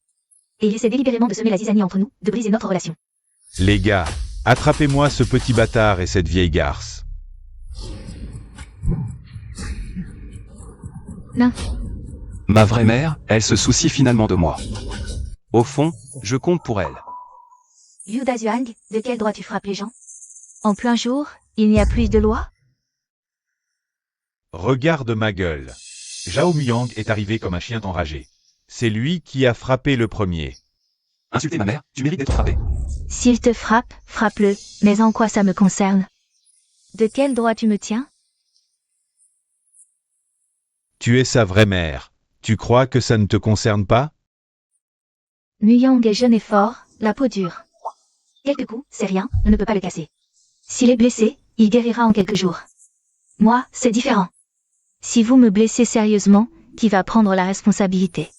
Et il essaie délibérément de semer la zizanie entre nous, de briser notre relation. Les gars, attrapez-moi ce petit bâtard et cette vieille garce. Non. Ma vraie mère, elle se soucie finalement de moi. Au fond, je compte pour elle. Liu Dazuang, de quel droit tu frappes les gens? En plein jour, il n'y a plus de loi? Regarde ma gueule. Zhao Muyang est arrivé comme un chien enragé. C'est lui qui a frappé le premier. Insulter ma mère, tu mérites d'être frappé. S'il te frappe, frappe-le, mais en quoi ça me concerne? De quel droit tu me tiens? Tu es sa vraie mère. Tu crois que ça ne te concerne pas? Muyang est jeune et fort, la peau dure. Quelques coups, c'est rien, on ne peut pas le casser. S'il est blessé, il guérira en quelques jours. Moi, c'est différent. Si vous me blessez sérieusement, qui va prendre la responsabilité?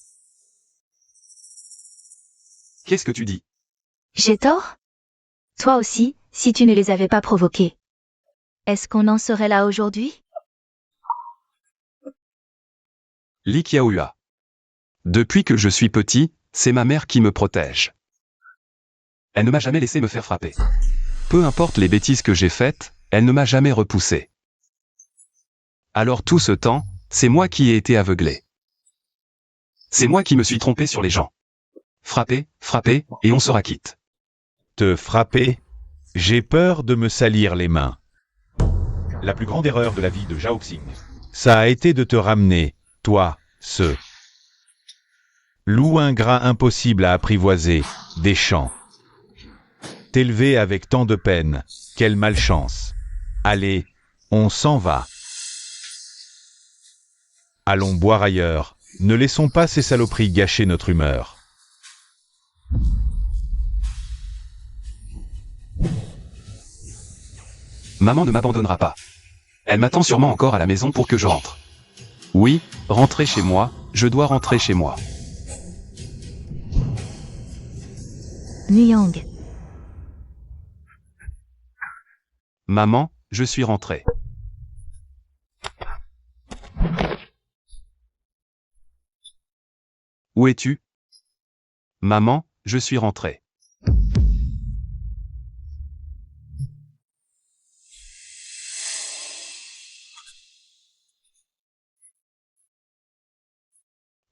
Qu'est-ce que tu dis? J'ai tort? Toi aussi, si tu ne les avais pas provoqués. Est-ce qu'on en serait là aujourd'hui? Li Qiaohua. Depuis que je suis petit, c'est ma mère qui me protège. Elle ne m'a jamais laissé me faire frapper. Peu importe les bêtises que j'ai faites, elle ne m'a jamais repoussé. Alors tout ce temps, c'est moi qui ai été aveuglé. C'est moi qui me suis trompé sur les gens. Frappez, frappez, et on sera quitte. Te frapper? J'ai peur de me salir les mains. La plus grande erreur de la vie de Zhao-Xing, ça a été de te ramener, toi, ce loup ingrat impossible à apprivoiser, des champs. T'élever avec tant de peine, quelle malchance. Allez, on s'en va. Allons boire ailleurs, ne laissons pas ces saloperies gâcher notre humeur. Maman ne m'abandonnera pas. Elle m'attend sûrement encore à la maison pour que je rentre. Oui, rentrer chez moi, je dois rentrer chez moi. Muyang. Maman, je suis rentré. Où es-tu? Maman, je suis rentré.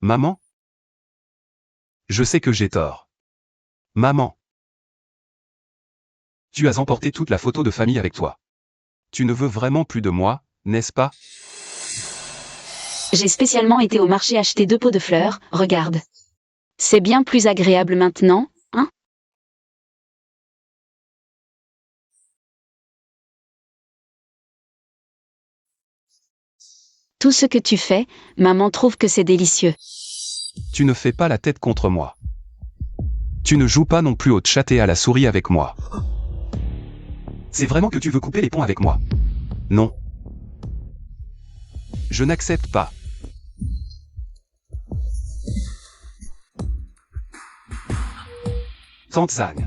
Maman? Je sais que j'ai tort. Maman. Tu as emporté toute la photo de famille avec toi. Tu ne veux vraiment plus de moi, n'est-ce pas? J'ai spécialement été au marché acheter 2 pots de fleurs, regarde. C'est bien plus agréable maintenant, hein? Tout ce que tu fais, maman trouve que c'est délicieux. Tu ne fais pas la tête contre moi. Tu ne joues pas non plus au chat et à la souris avec moi. C'est vraiment que tu veux couper les ponts avec moi? Non. Je n'accepte pas. Tante Zhang.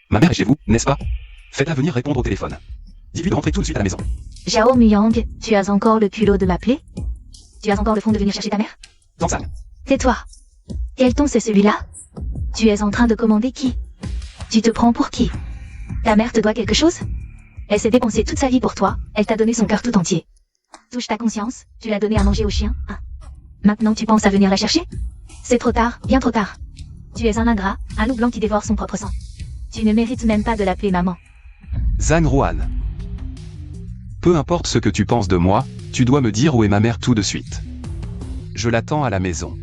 Ma mère est chez vous, n'est-ce pas? Faites-la venir répondre au téléphone. Dis-lui de rentrer tout de suite à la maison. Zhao Muyang, tu as encore le culot de m'appeler? Tu as encore le fond de venir chercher ta mère? Tante Zhang. Tais-toi. Quel ton c'est celui-là? Tu es en train de commander qui? Tu te prends pour qui? Ta mère te doit quelque chose? Elle s'est dépensée toute sa vie pour toi, elle t'a donné son cœur tout entier. Touche ta conscience, tu l'as donné à manger au chien. Ah. Maintenant tu penses à venir la chercher? C'est trop tard, bien trop tard. Tu es un ingrat, un loup blanc qui dévore son propre sang. Tu ne mérites même pas de l'appeler maman. Zhang Ruan. Peu importe ce que tu penses de moi, tu dois me dire où est ma mère tout de suite. Je l'attends à la maison.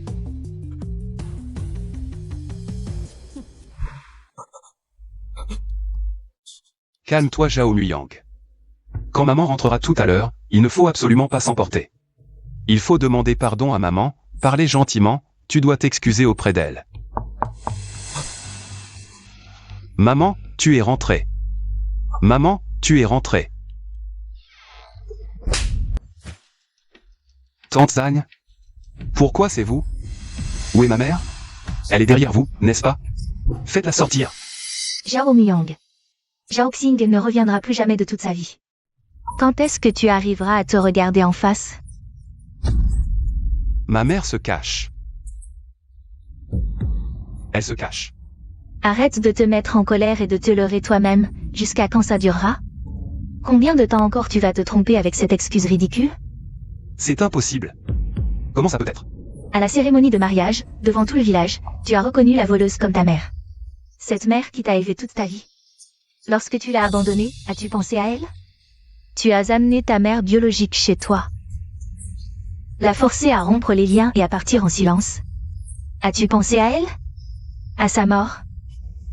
Calme-toi Zhao Muyang. Quand maman rentrera tout à l'heure, il ne faut absolument pas s'emporter. Il faut demander pardon à maman, parler gentiment, tu dois t'excuser auprès d'elle. Maman, tu es rentrée. Maman, tu es rentrée. Tante Zhang? Pourquoi c'est vous? Où est ma mère? Elle est derrière vous, n'est-ce pas? Faites-la sortir. Zhao Muyang. Zhao-Xing ne reviendra plus jamais de toute sa vie. Quand est-ce que tu arriveras à te regarder en face? Ma mère se cache. Elle se cache. Arrête de te mettre en colère et de te leurrer toi-même, jusqu'à quand ça durera? Combien de temps encore tu vas te tromper avec cette excuse ridicule? C'est impossible. Comment ça peut être? À la cérémonie de mariage, devant tout le village, tu as reconnu la voleuse comme ta mère. Cette mère qui t'a élevé toute ta vie. Lorsque tu l'as abandonnée, as-tu pensé à elle? Tu as amené ta mère biologique chez toi. La forcer à rompre les liens et à partir en silence. As-tu pensé à elle? À sa mort?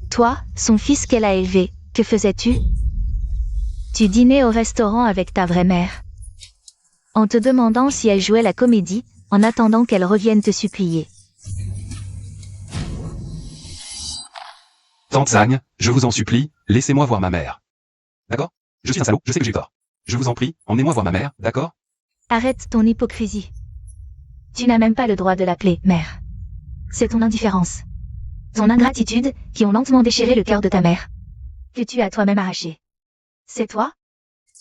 Toi, son fils qu'elle a élevé, que faisais-tu? Tu dînais au restaurant avec ta vraie mère. En te demandant si elle jouait la comédie, en attendant qu'elle revienne te supplier. Tante Zhang, je vous en supplie, laissez-moi voir ma mère. D'accord? Je suis un salaud, je sais que j'ai tort. Je vous en prie, emmenez-moi voir ma mère, d'accord? Arrête ton hypocrisie. Tu n'as même pas le droit de l'appeler mère. C'est ton indifférence. Ton ingratitude, qui ont lentement déchiré le cœur de ta mère. Que tu as toi-même arraché. C'est toi?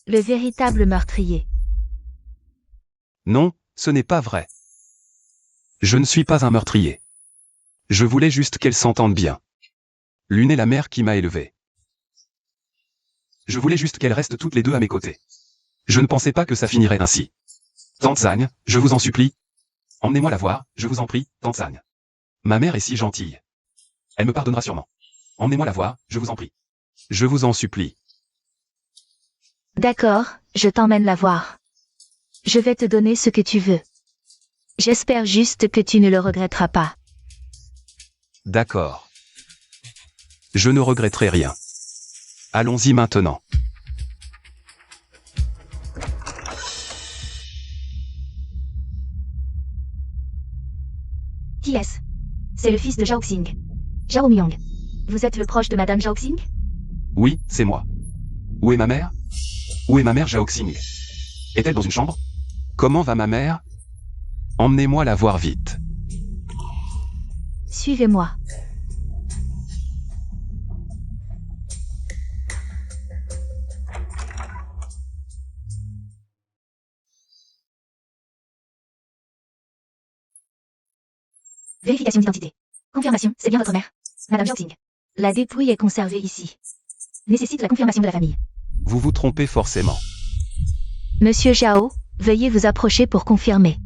Le véritable meurtrier. Non, ce n'est pas vrai. Je ne suis pas un meurtrier. Je voulais juste qu'elles s'entendent bien. L'une est la mère qui m'a élevé. Je voulais juste qu'elles restent toutes les deux à mes côtés. Je ne pensais pas que ça finirait ainsi. Tante Zhang, je vous en supplie. Emmenez-moi la voir, je vous en prie, tante Sang. Ma mère est si gentille. Elle me pardonnera sûrement. Emmenez-moi la voir, je vous en prie. Je vous en supplie. D'accord, je t'emmène la voir. Je vais te donner ce que tu veux. J'espère juste que tu ne le regretteras pas. D'accord. Je ne regretterai rien. Allons-y maintenant. Qui est-ce? C'est le fils de Zhao Xing. Zhao Myong. Vous êtes le proche de Madame Zhao Xing? Oui, c'est moi. Où est ma mère? Où est ma mère Zhao Xing? Est-elle dans une chambre? Comment va ma mère? Emmenez-moi la voir vite. Suivez-moi. Vérification d'identité. Confirmation, c'est bien votre mère. Madame Zhao Xing. La dépouille est conservée ici. Nécessite la confirmation de la famille. Vous vous trompez forcément. Monsieur Zhao, veuillez vous approcher pour confirmer.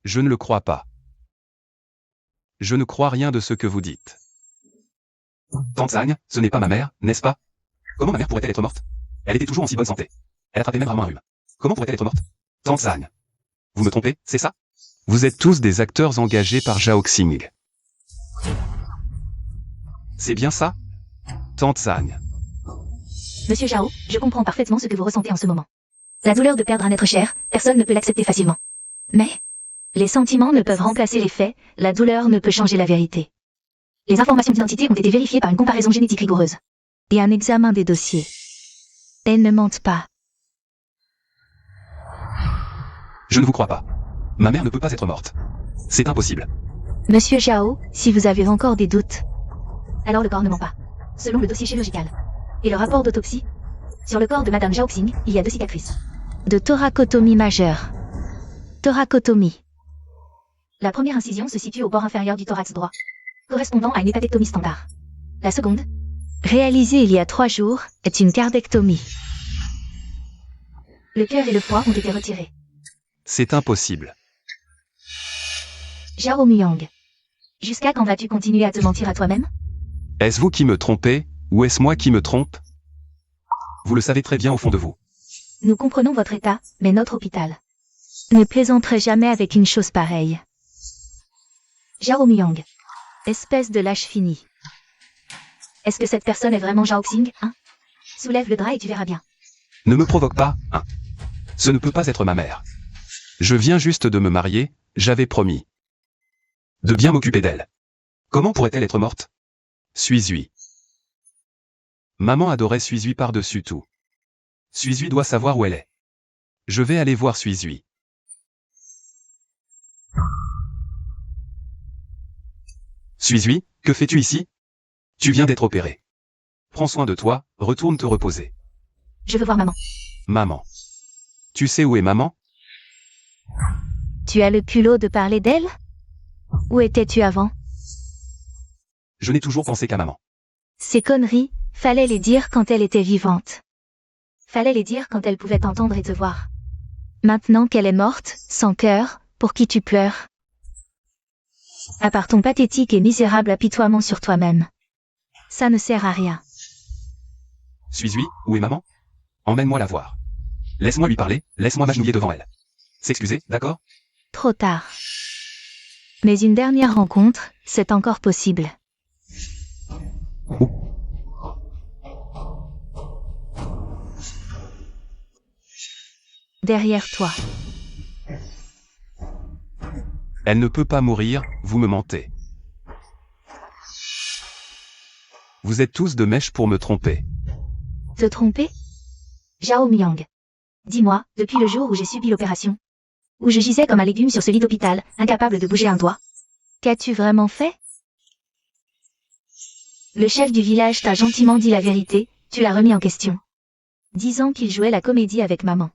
Je ne le crois pas. Je ne crois rien de ce que vous dites. Tante Sang, ce n'est pas ma mère, n'est-ce pas? Comment ma mère pourrait-elle être morte? Elle était toujours en si bonne santé. Elle attrapait même rarement un rhume. Comment pourrait-elle être morte? Tante Sang. Vous me trompez, c'est ça? Vous êtes tous des acteurs engagés par Zhao Xing. C'est bien ça? Tante Sang. Monsieur Zhao, je comprends parfaitement ce que vous ressentez en ce moment. La douleur de perdre un être cher, personne ne peut l'accepter facilement. Mais les sentiments ne peuvent remplacer les faits, la douleur ne peut changer la vérité. Les informations d'identité ont été vérifiées par une comparaison génétique rigoureuse. Et un examen des dossiers. Elles ne mentent pas. Je ne vous crois pas. Ma mère ne peut pas être morte. C'est impossible. Monsieur Zhao, si vous avez encore des doutes, alors le corps ne ment pas. Selon le dossier chirurgical et le rapport d'autopsie, sur le corps de Madame Zhao Xing, il y a 2 cicatrices. De thoracotomie majeure. Thoracotomie. La première incision se situe au bord inférieur du thorax droit, correspondant à une hépatectomie standard. La seconde, réalisée il y a 3 jours, est une cardectomie. Le cœur et le foie ont été retirés. C'est impossible. Zhao Myong. Jusqu'à quand vas-tu continuer à te mentir à toi-même? Est-ce vous qui me trompez, ou est-ce moi qui me trompe? Vous le savez très bien au fond de vous. Nous comprenons votre état, mais notre hôpital ne plaisanterait jamais avec une chose pareille. Zhao Myong. Espèce de lâche fini. Est-ce que cette personne est vraiment Zhao Xing, hein? Soulève le drap et tu verras bien. Ne me provoque pas, hein. Ce ne peut pas être ma mère. Je viens juste de me marier, j'avais promis de bien m'occuper d'elle. Comment pourrait-elle être morte? Suizui. Maman adorait Suizui par-dessus tout. Suizui doit savoir où elle est. Je vais aller voir Suizui. Suizui, que fais-tu ici? Tu viens d'être opéré. Prends soin de toi, retourne te reposer. Je veux voir maman. Maman. Tu sais où est maman? Tu as le culot de parler d'elle? Où étais-tu avant? Je n'ai toujours pensé qu'à maman. Ces conneries, fallait les dire quand elle était vivante. Fallait les dire quand elle pouvait t'entendre et te voir. Maintenant qu'elle est morte, sans cœur, pour qui tu pleures? À part ton pathétique et misérable apitoiement sur toi-même. Ça ne sert à rien. Suizui, où est maman? Emmène-moi la voir. Laisse-moi lui parler, laisse-moi m'agenouiller devant elle. S'excuser, d'accord? Trop tard. Mais une dernière rencontre, c'est encore possible. Derrière toi. Elle ne peut pas mourir, vous me mentez. Vous êtes tous de mèche pour me tromper. Te tromper? Zhao Myong. Dis-moi, depuis le jour où j'ai subi l'opération, où je gisais comme un légume sur ce lit d'hôpital, incapable de bouger un doigt, qu'as-tu vraiment fait? Le chef du village t'a gentiment dit la vérité, tu l'as remis en question, disant qu'il jouait la comédie avec maman.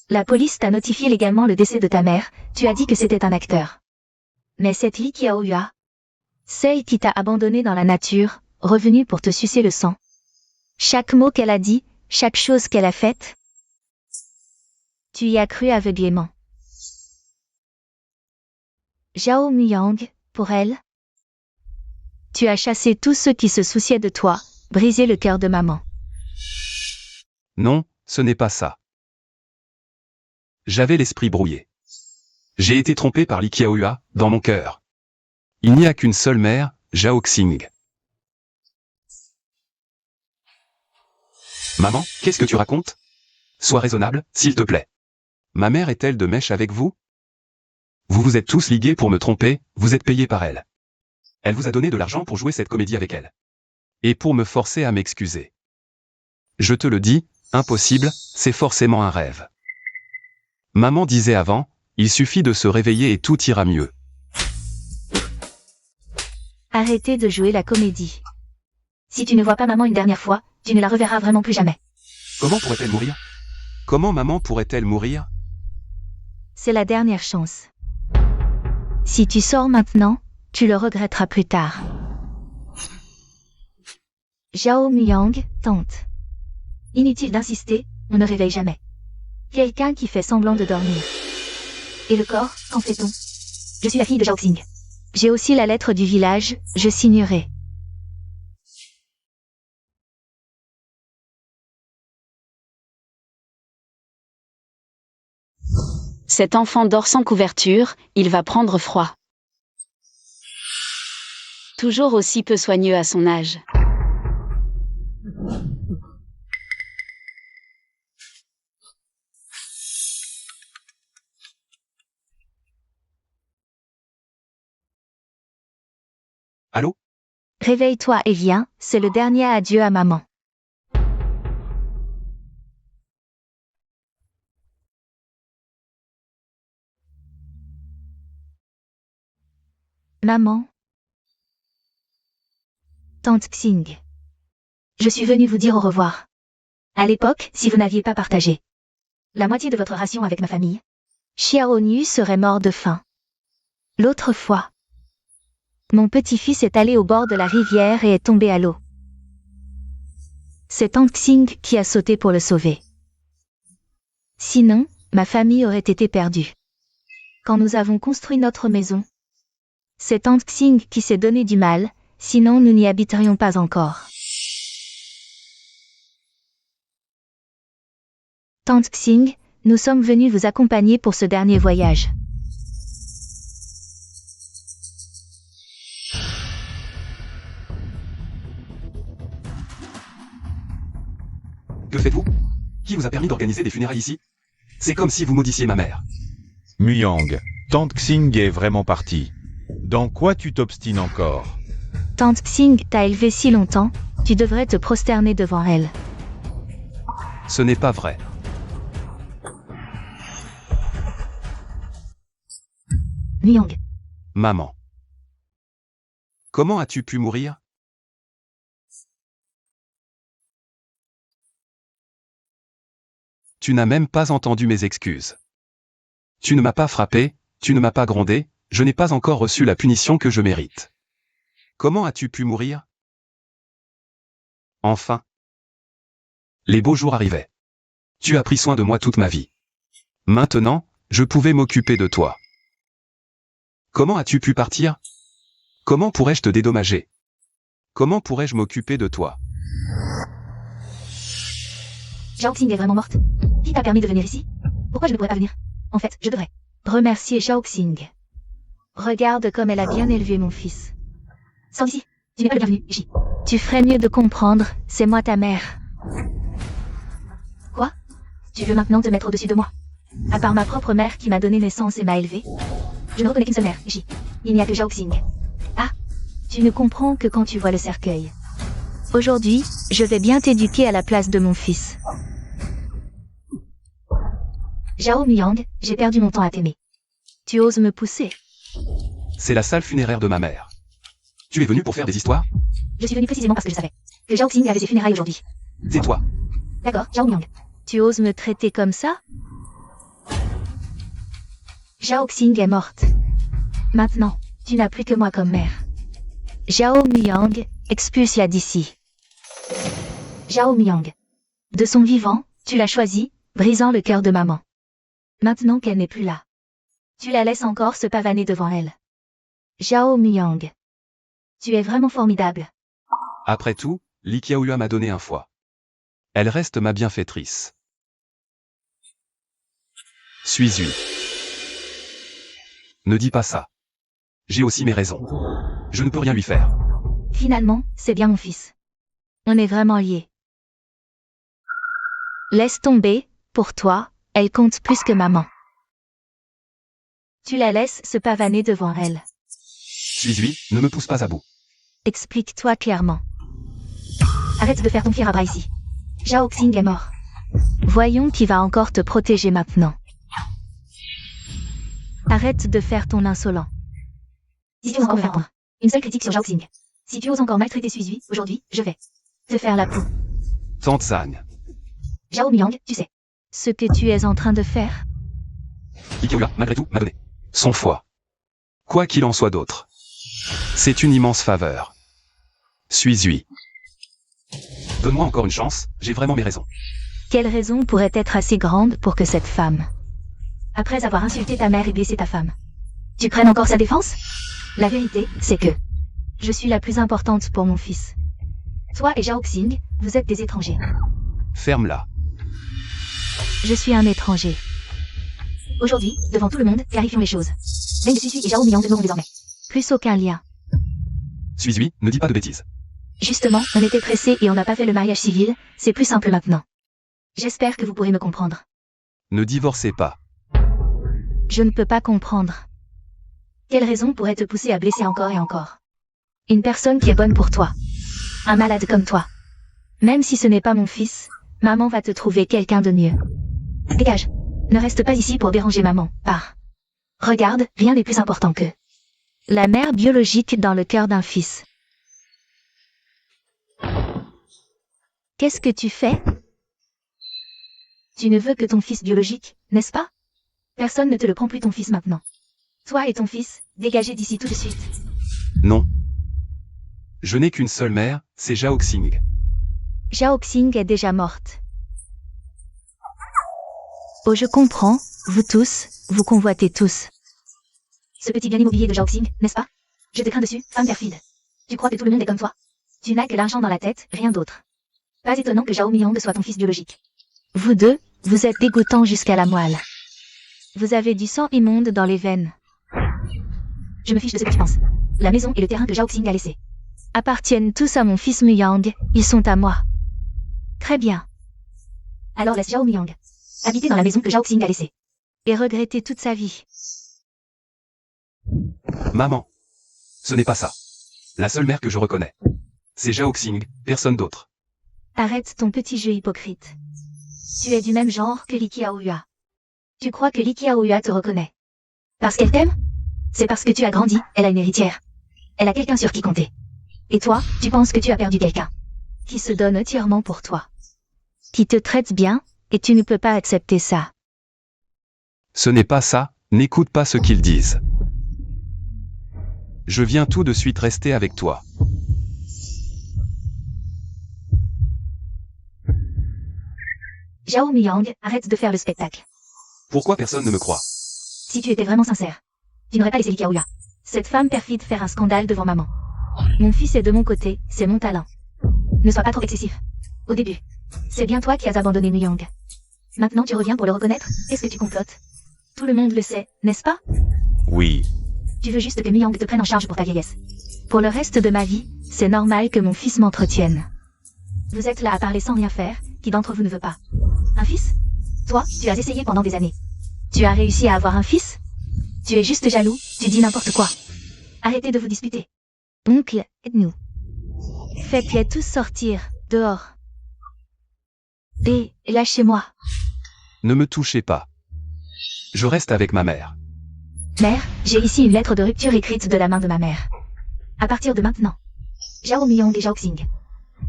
La police t'a notifié légalement le décès de ta mère, tu as dit que c'était un acteur. Mais cette Li Qiaohua, celle qui t'a abandonné dans la nature, revenue pour te sucer le sang. Chaque mot qu'elle a dit, chaque chose qu'elle a faite, Tu y as cru aveuglément. Zhao Muyang, pour elle. Tu as chassé tous ceux qui se souciaient de toi, brisé le cœur de maman. Non, ce n'est pas ça. J'avais l'esprit brouillé. J'ai été trompé par Li Qiaohua, dans mon cœur. Il n'y a qu'une seule mère, Zhao Xing. Maman, qu'est-ce que tu racontes? Sois raisonnable, s'il te plaît. Ma mère est-elle de mèche avec vous? Vous vous êtes tous ligués pour me tromper, vous êtes payés par elle. Elle vous a donné de l'argent pour jouer cette comédie avec elle. Et pour me forcer à m'excuser. Je te le dis, impossible, c'est forcément un rêve. Maman disait avant, il suffit de se réveiller et tout ira mieux. Arrêtez de jouer la comédie. Si tu ne vois pas maman une dernière fois, tu ne la reverras vraiment plus jamais. Comment pourrait-elle mourir? Comment maman pourrait-elle mourir? C'est la dernière chance. Si tu sors maintenant, tu le regretteras plus tard. Zhao Muyang, tante. Inutile d'insister, on ne réveille jamais. Quelqu'un qui fait semblant de dormir. Et le corps, qu'en fait-on? Je suis la fille de Zhao Xing. J'ai aussi la lettre du village, je signerai. Cet enfant dort sans couverture, il va prendre froid. Toujours aussi peu soigneux à son âge. Allô? Réveille-toi et viens, c'est le dernier adieu à maman. Maman. Tante Xing. Je suis venue vous dire au revoir. À l'époque, si vous n'aviez pas partagé la moitié de votre ration avec ma famille, Xiao Nu serait mort de faim. L'autre fois, mon petit-fils est allé au bord de la rivière et est tombé à l'eau. C'est Tante Xing qui a sauté pour le sauver. Sinon, ma famille aurait été perdue. Quand nous avons construit notre maison, c'est Tante Xing qui s'est donné du mal, sinon nous n'y habiterions pas encore. Tante Xing, nous sommes venus vous accompagner pour ce dernier voyage. Que faites-vous? Qui vous a permis d'organiser des funérailles ici? C'est comme si vous maudissiez ma mère. Muyang, tante Xing est vraiment partie. Dans quoi tu t'obstines encore? Tante Xing t'a élevé si longtemps, tu devrais te prosterner devant elle. Ce n'est pas vrai. Muyang. Maman. Comment as-tu pu mourir? Tu n'as même pas entendu mes excuses. Tu ne m'as pas frappé, tu ne m'as pas grondé, je n'ai pas encore reçu la punition que je mérite. Comment as-tu pu mourir? Enfin. Les beaux jours arrivaient. Tu as pris soin de moi toute ma vie. Maintenant, je pouvais m'occuper de toi. Comment as-tu pu partir? Comment pourrais-je te dédommager? Comment pourrais-je m'occuper de toi? Zhao Xing est vraiment morte. Qui t'a permis de venir ici? Pourquoi je ne pourrais pas venir? En fait, je devrais remercier Zhao Xing. Regarde comme elle a bien élevé mon fils. Sors d'ici, tu n'es pas le bienvenu, ici. Tu ferais mieux de comprendre, c'est moi ta mère. Quoi? Tu veux maintenant te mettre au-dessus de moi? À part ma propre mère qui m'a donné naissance et m'a élevé, je ne reconnais qu'une seule mère, ici. Il n'y a que Zhao Xing. Ah, tu ne comprends que quand tu vois le cercueil. Aujourd'hui, je vais bien t'éduquer à la place de mon fils. Zhao Muyang, j'ai perdu mon temps à t'aimer. Tu oses me pousser? C'est la salle funéraire de ma mère. Tu es venu pour faire des histoires? Je suis venu précisément parce que je savais que Zhao Xing avait ses funérailles aujourd'hui. Tais-toi. D'accord, Zhao Muyang. Tu oses me traiter comme ça? Zhao Xing est morte. Maintenant, tu n'as plus que moi comme mère. Zhao Muyang, expulse-la d'ici. Zhao Muyang. De son vivant, tu l'as choisi, brisant le cœur de maman. Maintenant qu'elle n'est plus là. Tu la laisses encore se pavaner devant elle. Zhao Miyang. Tu es vraiment formidable. Après tout, Li Qiaoyue m'a donné un foie. Elle reste ma bienfaitrice. Suis-lui. Ne dis pas ça. J'ai aussi mes raisons. Je ne peux rien lui faire. Finalement, c'est bien mon fils. On est vraiment liés. Laisse tomber, pour toi, elle compte plus que maman. Tu la laisses se pavaner devant elle. Suis-lui, ne me pousse pas à bout. Explique-toi clairement. Arrête de faire ton fier à bras ici. Zhao Xing est mort. Voyons qui va encore te protéger maintenant. Arrête de faire ton insolent. Si tu oses encore me faire prendre une seule critique sur Zhao Xing. Si tu oses encore maltraiter Suizui, aujourd'hui, je vais te faire la peau. Tante San. Zhao Miyang, tu sais ce que tu es en train de faire? Li Qiaoyue, malgré tout, m'a donné son foie. Quoi qu'il en soit d'autre. C'est une immense faveur. Suis-lui. Donne-moi encore une chance, j'ai vraiment mes raisons. Quelle raison pourrait être assez grande pour que cette femme, après avoir insulté ta mère et blessé ta femme, tu prennes encore sa défense? La vérité, c'est que je suis la plus importante pour mon fils. Toi et Zhao Xing, vous êtes des étrangers. Ferme-la. Je suis un étranger. Aujourd'hui, devant tout le monde, clarifions les choses. Meng Suisui et Zhao Miyang n'auront désormais plus aucun lien. Suis-lui, ne dis pas de bêtises. Justement, on était pressés et on n'a pas fait le mariage civil, c'est plus simple maintenant. J'espère que vous pourrez me comprendre. Ne divorcez pas. Je ne peux pas comprendre. Quelle raison pourrait te pousser à blesser encore et encore? Une personne qui est bonne pour toi. Un malade comme toi. Même si ce n'est pas mon fils, maman va te trouver quelqu'un de mieux. Dégage. Ne reste pas ici pour déranger maman. Pars. Regarde, rien n'est plus important que la mère biologique dans le cœur d'un fils. Qu'est-ce que tu fais? Tu ne veux que ton fils biologique, n'est-ce pas? Personne ne te le prend plus ton fils maintenant. Toi et ton fils, dégagez d'ici tout de suite. Non. Je n'ai qu'une seule mère, c'est Zhao Xing. Zhao Xing est déjà morte. Oh, je comprends, vous tous, vous convoitez tous. Ce petit bien immobilier de Zhao Xing, n'est-ce pas? Je te crains dessus, femme perfide. Tu crois que tout le monde est comme toi? Tu n'as que l'argent dans la tête, rien d'autre. Pas étonnant que Zhao Miyang soit ton fils biologique. Vous deux, vous êtes dégoûtants jusqu'à la moelle. Vous avez du sang immonde dans les veines. Je me fiche de ce que tu penses. La maison et le terrain que Zhao Xing a laissé appartiennent tous à mon fils Miyang, ils sont à moi. Très bien. Alors laisse Zhao Miyang habiter dans la maison que Zhao Xing a laissée. Et regretter toute sa vie. Maman. Ce n'est pas ça. La seule mère que je reconnais. C'est Zhao Xing, personne d'autre. Arrête ton petit jeu hypocrite. Tu es du même genre que Li Qiaoyue. Tu crois que Li Qiaoyue te reconnaît parce qu'elle t'aime? C'est parce que tu as grandi, elle a une héritière. Elle a quelqu'un sur qui compter. Et toi, tu penses que tu as perdu quelqu'un qui se donne entièrement pour toi. Qui te traite bien, et tu ne peux pas accepter ça. Ce n'est pas ça, n'écoute pas ce qu'ils disent. Je viens tout de suite rester avec toi. Zhao Miyang, arrête de faire le spectacle. Pourquoi personne ne me croit? Si tu étais vraiment sincère, tu n'aurais pas laissé Li Qiaoyue, cette femme perfide, faire un scandale devant maman. Mon fils est de mon côté, c'est mon talent. Ne sois pas trop excessif. Au début, c'est bien toi qui as abandonné Miyang. Maintenant tu reviens pour le reconnaître, est-ce que tu complotes? Tout le monde le sait, n'est-ce pas? Oui. Tu veux juste que Miyang te prenne en charge pour ta vieillesse. Pour le reste de ma vie, c'est normal que mon fils m'entretienne. Vous êtes là à parler sans rien faire, qui d'entre vous ne veut pas? Un fils? Toi, tu as essayé pendant des années. Tu as réussi à avoir un fils? Tu es juste jaloux, tu dis n'importe quoi. Arrêtez de vous disputer. Oncle, aide-nous. Faites-les tous sortir, dehors. Et lâchez-moi. Ne me touchez pas. Je reste avec ma mère. Mère, j'ai ici une lettre de rupture écrite de la main de ma mère. À partir de maintenant, Zhao Miyang et Zhao Xing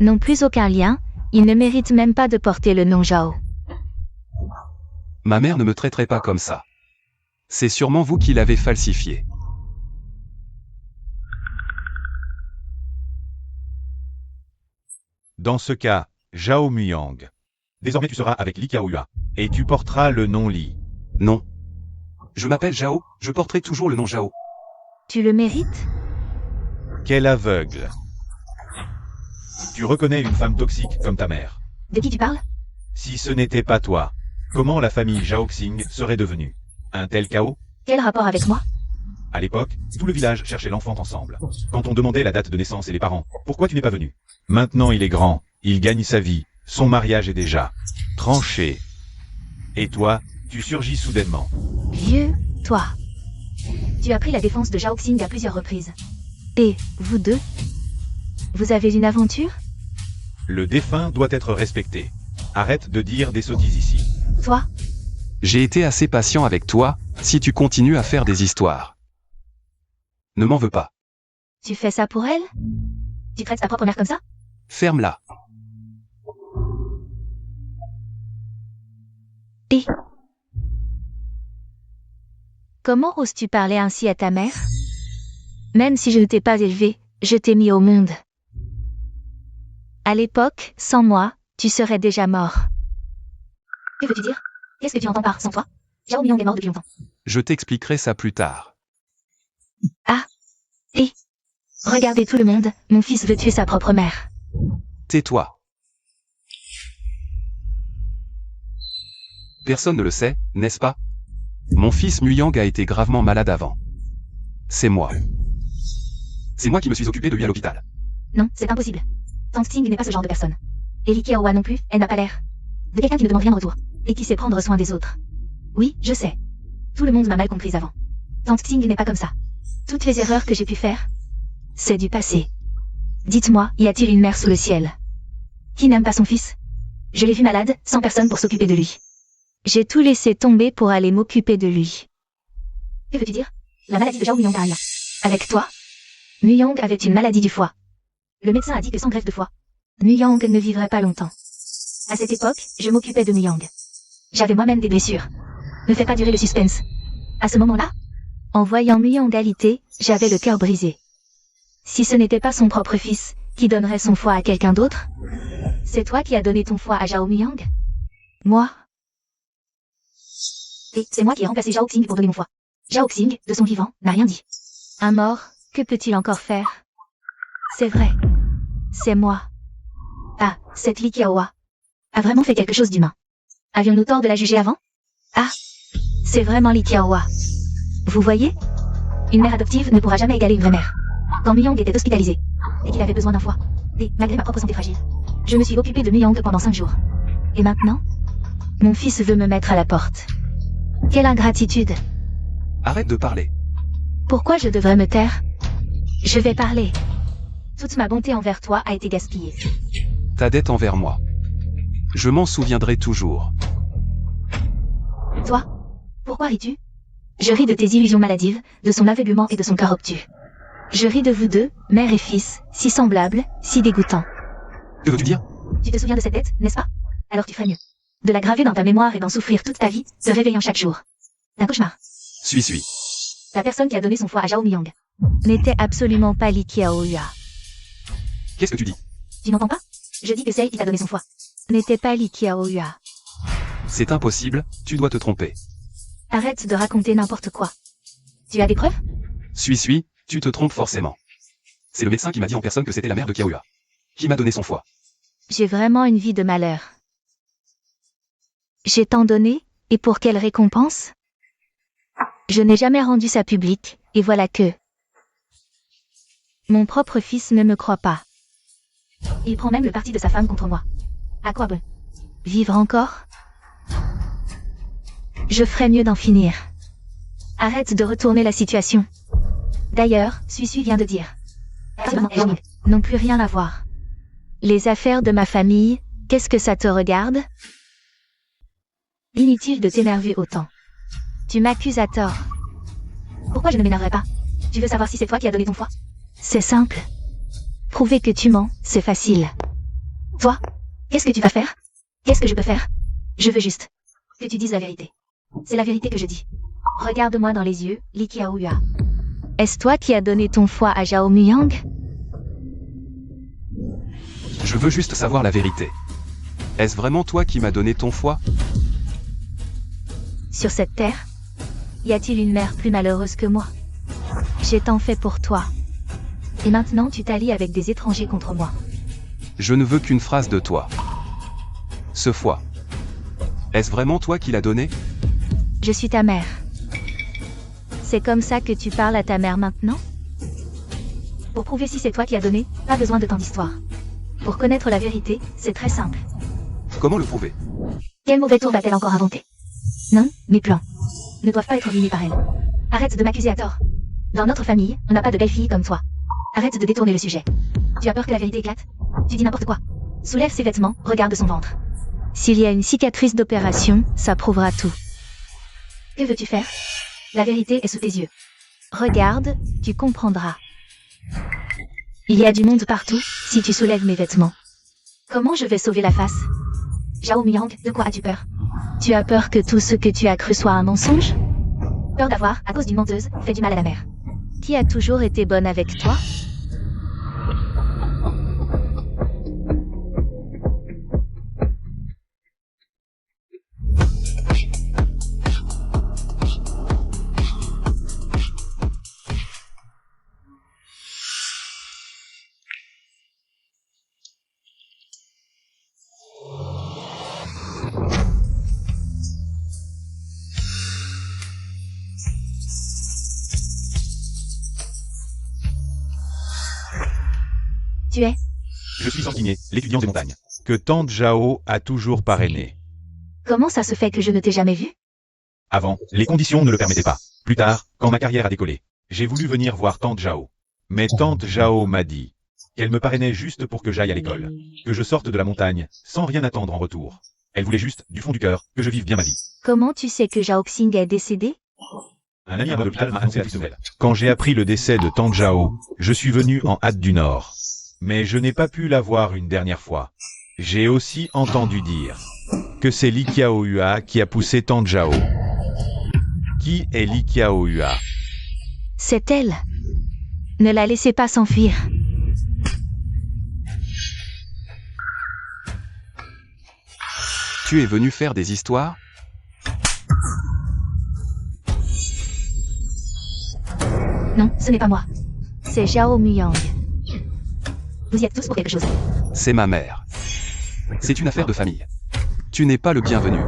n'ont plus aucun lien, ils ne méritent même pas de porter le nom Zhao. Ma mère ne me traiterait pas comme ça. C'est sûrement vous qui l'avez falsifié. Dans ce cas, Zhao Muyang. Désormais tu seras avec Li Qiaoyue, et tu porteras le nom Li. Non. Je m'appelle Zhao, je porterai toujours le nom Zhao. Tu le mérites? Quel aveugle. Tu reconnais une femme toxique comme ta mère. De qui tu parles? Si ce n'était pas toi, comment la famille Zhaoxing serait devenue? Un tel chaos? Quel rapport avec moi? À l'époque, tout le village cherchait l'enfant ensemble. Quand on demandait la date de naissance et les parents, pourquoi tu n'es pas venu? Maintenant il est grand, il gagne sa vie, son mariage est déjà tranché. Et toi, tu surgis soudainement. Vieux, toi. Tu as pris la défense de Zhaoxing à plusieurs reprises. Et, vous deux? Vous avez une aventure? Le défunt doit être respecté. Arrête de dire des sottises ici. Toi? J'ai été assez patient avec toi, si tu continues à faire des histoires. Ne m'en veux pas. Tu fais ça pour elle? Tu traites ta propre mère comme ça? Ferme-la. Et comment oses-tu parler ainsi à ta mère? Même si je ne t'ai pas élevé, je t'ai mis au monde. À l'époque, sans moi, tu serais déjà mort. Que veux-tu dire? Qu'est-ce que tu entends par sans toi? Zhao Miyang est mort depuis longtemps. Je t'expliquerai ça plus tard. Ah. Et regardez tout le monde, mon fils veut tuer sa propre mère. Tais-toi. Personne ne le sait, n'est-ce pas? Mon fils Muyang a été gravement malade avant. C'est moi. C'est moi qui me suis occupé de lui à l'hôpital. Non, c'est impossible. Tang Xing n'est pas ce genre de personne. Et Li Qiaohua non plus, elle n'a pas l'air de quelqu'un qui ne demande rien en retour, et qui sait prendre soin des autres. Oui, je sais. Tout le monde m'a mal comprise avant. Tang Xing n'est pas comme ça. Toutes les erreurs que j'ai pu faire, c'est du passé. Dites-moi, y a-t-il une mère sous le ciel qui n'aime pas son fils? Je l'ai vu malade, sans personne pour s'occuper de lui. J'ai tout laissé tomber pour aller m'occuper de lui. Que veux-tu dire? La maladie de Zhao Muyang n'a rien. Avec toi? Muyang avait une maladie du foie. Le médecin a dit que sans greffe de foie, Muyang ne vivrait pas longtemps. À cette époque, je m'occupais de Muyang. J'avais moi-même des blessures. Ne fais pas durer le suspense. À ce moment-là, en voyant Muyang alité, j'avais le cœur brisé. Si ce n'était pas son propre fils, qui donnerait son foie à quelqu'un d'autre? C'est toi qui as donné ton foie à Zhao Muyang? Moi? Et c'est moi qui ai remplacé Zhaoxing pour donner mon foie. Zhaoxing, de son vivant, n'a rien dit. Un mort, que peut-il encore faire? C'est vrai. C'est moi. Ah, cette Li Qiaohua a vraiment fait quelque chose d'humain. Avions-nous tort de la juger avant? Ah, c'est vraiment Li Qiaohua. Vous voyez? Une mère adoptive ne pourra jamais égaler une vraie mère. Quand Muyang était hospitalisé, et qu'il avait besoin d'un foie, et malgré ma propre santé fragile, je me suis occupée de Muyang pendant 5 jours. Et maintenant, mon fils veut me mettre à la porte. Quelle ingratitude! Arrête de parler. Pourquoi je devrais me taire? Je vais parler. Toute ma bonté envers toi a été gaspillée. Ta dette envers moi. Je m'en souviendrai toujours. Toi? Pourquoi ris-tu? Je ris de tes illusions maladives, de son aveuglement et de son cœur obtus. Je ris de vous deux, mère et fils, si semblables, si dégoûtants. Que veux-tu dire? Tu te souviens de cette dette, n'est-ce pas? Alors tu ferais mieux de la graver dans ta mémoire et d'en souffrir toute ta vie, te réveillant chaque jour. Un cauchemar. Suis. La personne qui a donné son foie à Zhao Miyang n'était absolument pas Li Qiaohua. Qu'est-ce que tu dis? Tu n'entends pas? Je dis que celle qui t'a donné son foie n'était pas Li Qiaohua. C'est impossible, tu dois te tromper. Arrête de raconter n'importe quoi. Tu as des preuves? Suis, tu te trompes forcément. C'est le médecin qui m'a dit en personne que c'était la mère de Qiaohua. Qui m'a donné son foie. J'ai vraiment une vie de malheur. J'ai tant donné, et pour quelle récompense? Je n'ai jamais rendu ça public, et voilà que... Mon propre fils ne me croit pas. Il prend même le parti de sa femme contre moi. À quoi bon? Vivre encore? Je ferais mieux d'en finir. Arrête de retourner la situation. D'ailleurs, Sui vient de dire. N'ont plus rien à voir. Les affaires de ma famille, qu'est-ce que ça te regarde? Inutile de t'énerver autant. Tu m'accuses à tort. Pourquoi je ne m'énerverais pas? Tu veux savoir si c'est toi qui as donné ton foie? C'est simple. Prouver que tu mens, c'est facile. Toi, qu'est-ce que tu vas faire? Qu'est-ce que je peux faire? Je veux juste que tu dises la vérité. C'est la vérité que je dis. Regarde-moi dans les yeux, Li Qiaohua. Est-ce toi qui as donné ton foie à Zhao Muyang? Je veux juste savoir la vérité. Est-ce vraiment toi qui m'as donné ton foie? Sur cette terre, y a-t-il une mère plus malheureuse que moi? J'ai tant fait pour toi. Et maintenant tu t'allies avec des étrangers contre moi. Je ne veux qu'une phrase de toi. Ce foie. Est-ce vraiment toi qui l'as donné? Je suis ta mère. C'est comme ça que tu parles à ta mère maintenant? Pour prouver si c'est toi qui as donné, pas besoin de tant d'histoire. Pour connaître la vérité, c'est très simple. Comment le prouver? Quel mauvais tour va-t-elle encore inventer? Non, mes plans ne doivent pas être ruinés par elle. Arrête de m'accuser à tort. Dans notre famille, on n'a pas de belle fille comme toi. Arrête de détourner le sujet. Tu as peur que la vérité éclate? Tu dis n'importe quoi. Soulève ses vêtements, regarde son ventre. S'il y a une cicatrice d'opération, ça prouvera tout. Que veux-tu faire? La vérité est sous tes yeux. Regarde, tu comprendras. Il y a du monde partout, si tu soulèves mes vêtements. Comment je vais sauver la face? Zhao Muyang, de quoi as-tu peur? Tu as peur que tout ce que tu as cru soit un mensonge? Peur d'avoir, à cause d'une menteuse, fait du mal à la mère. Qui a toujours été bonne avec toi? Tu es? Je suis Sanguiné, l'étudiant des montagnes, que Tante Zhao a toujours parrainé. Comment ça se fait que je ne t'ai jamais vu? Avant, les conditions ne le permettaient pas. Plus tard, quand ma carrière a décollé, j'ai voulu venir voir Tante Zhao. Mais Tante Zhao m'a dit qu'elle me parrainait juste pour que j'aille à l'école, que je sorte de la montagne, sans rien attendre en retour. Elle voulait juste, du fond du cœur, que je vive bien ma vie. Comment tu sais que Zhao Xing est décédé? Un ami à l'hôpital m'a annoncé la triste nouvelle. Quand j'ai appris le décès de Tante Zhao, je suis venu en hâte du Nord. Mais je n'ai pas pu la voir une dernière fois. J'ai aussi entendu dire que c'est Li Qiaohua qui a poussé Tante Zhao. Qui est Li Qiaohua? C'est elle. Ne la laissez pas s'enfuir. Tu es venu faire des histoires? Non, ce n'est pas moi. C'est Zhao Muyang. Vous y êtes tous pour quelque chose. C'est ma mère. C'est une affaire de famille. Tu n'es pas le bienvenu.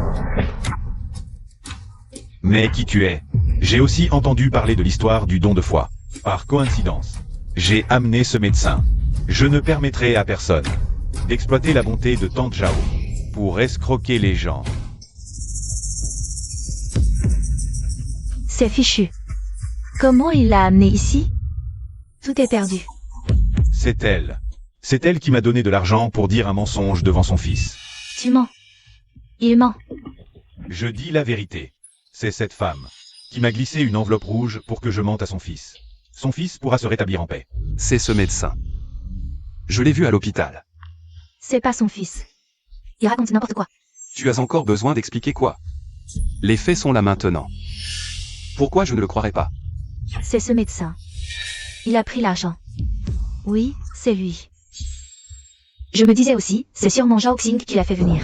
Mais qui tu es? J'ai aussi entendu parler de l'histoire du don de foi. Par coïncidence, j'ai amené ce médecin. Je ne permettrai à personne d'exploiter la bonté de Tante Zhao pour escroquer les gens. C'est fichu. Comment il l'a amené ici? Tout est perdu. C'est elle. C'est elle qui m'a donné de l'argent pour dire un mensonge devant son fils. Tu mens. Il ment. Je dis la vérité. C'est cette femme qui m'a glissé une enveloppe rouge pour que je mente à son fils. Son fils pourra se rétablir en paix. C'est ce médecin. Je l'ai vu à l'hôpital. C'est pas son fils. Il raconte n'importe quoi. Tu as encore besoin d'expliquer quoi? Les faits sont là maintenant. Pourquoi je ne le croirais pas? C'est ce médecin. Il a pris l'argent. Oui, c'est lui. Je me disais aussi, c'est sûrement Zhao Xing qui l'a fait venir.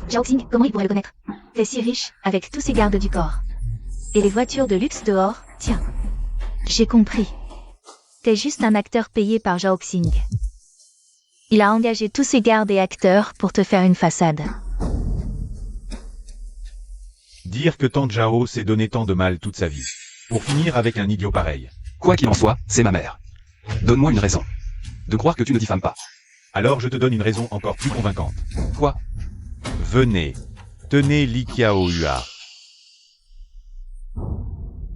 Zhao Xing, comment il pourrait le connaître? T'es si riche, avec tous ces gardes du corps. Et les voitures de luxe dehors, tiens. J'ai compris. T'es juste un acteur payé par Zhao Xing. Il a engagé tous ses gardes et acteurs pour te faire une façade. Dire que Tante Zhao s'est donné tant de mal toute sa vie. Pour finir avec un idiot pareil. Quoi qu'il en soit, c'est ma mère. Donne-moi une raison. De croire que tu ne diffames pas. Alors je te donne une raison encore plus convaincante. Quoi? Venez. Tenez Li Qiaohua.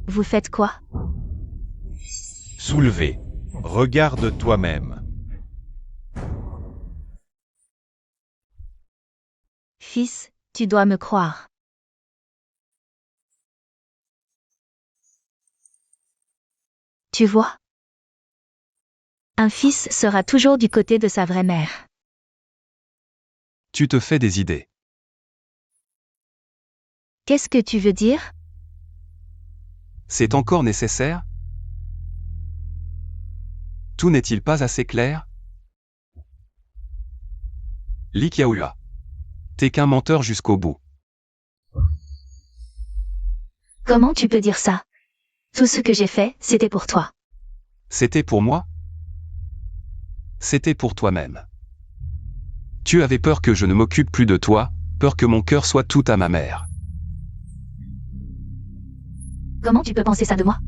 Vous faites quoi? Soulevez. Regarde toi-même. Fils, tu dois me croire. Tu vois? Un fils sera toujours du côté de sa vraie mère. Tu te fais des idées. Qu'est-ce que tu veux dire? C'est encore nécessaire? Tout n'est-il pas assez clair? Li Qiaohua. T'es qu'un menteur jusqu'au bout. Comment tu peux dire ça? Tout ce que j'ai fait, c'était pour toi. C'était pour moi? C'était pour toi-même. Tu avais peur que je ne m'occupe plus de toi, peur que mon cœur soit tout à ma mère. Comment tu peux penser ça de moi?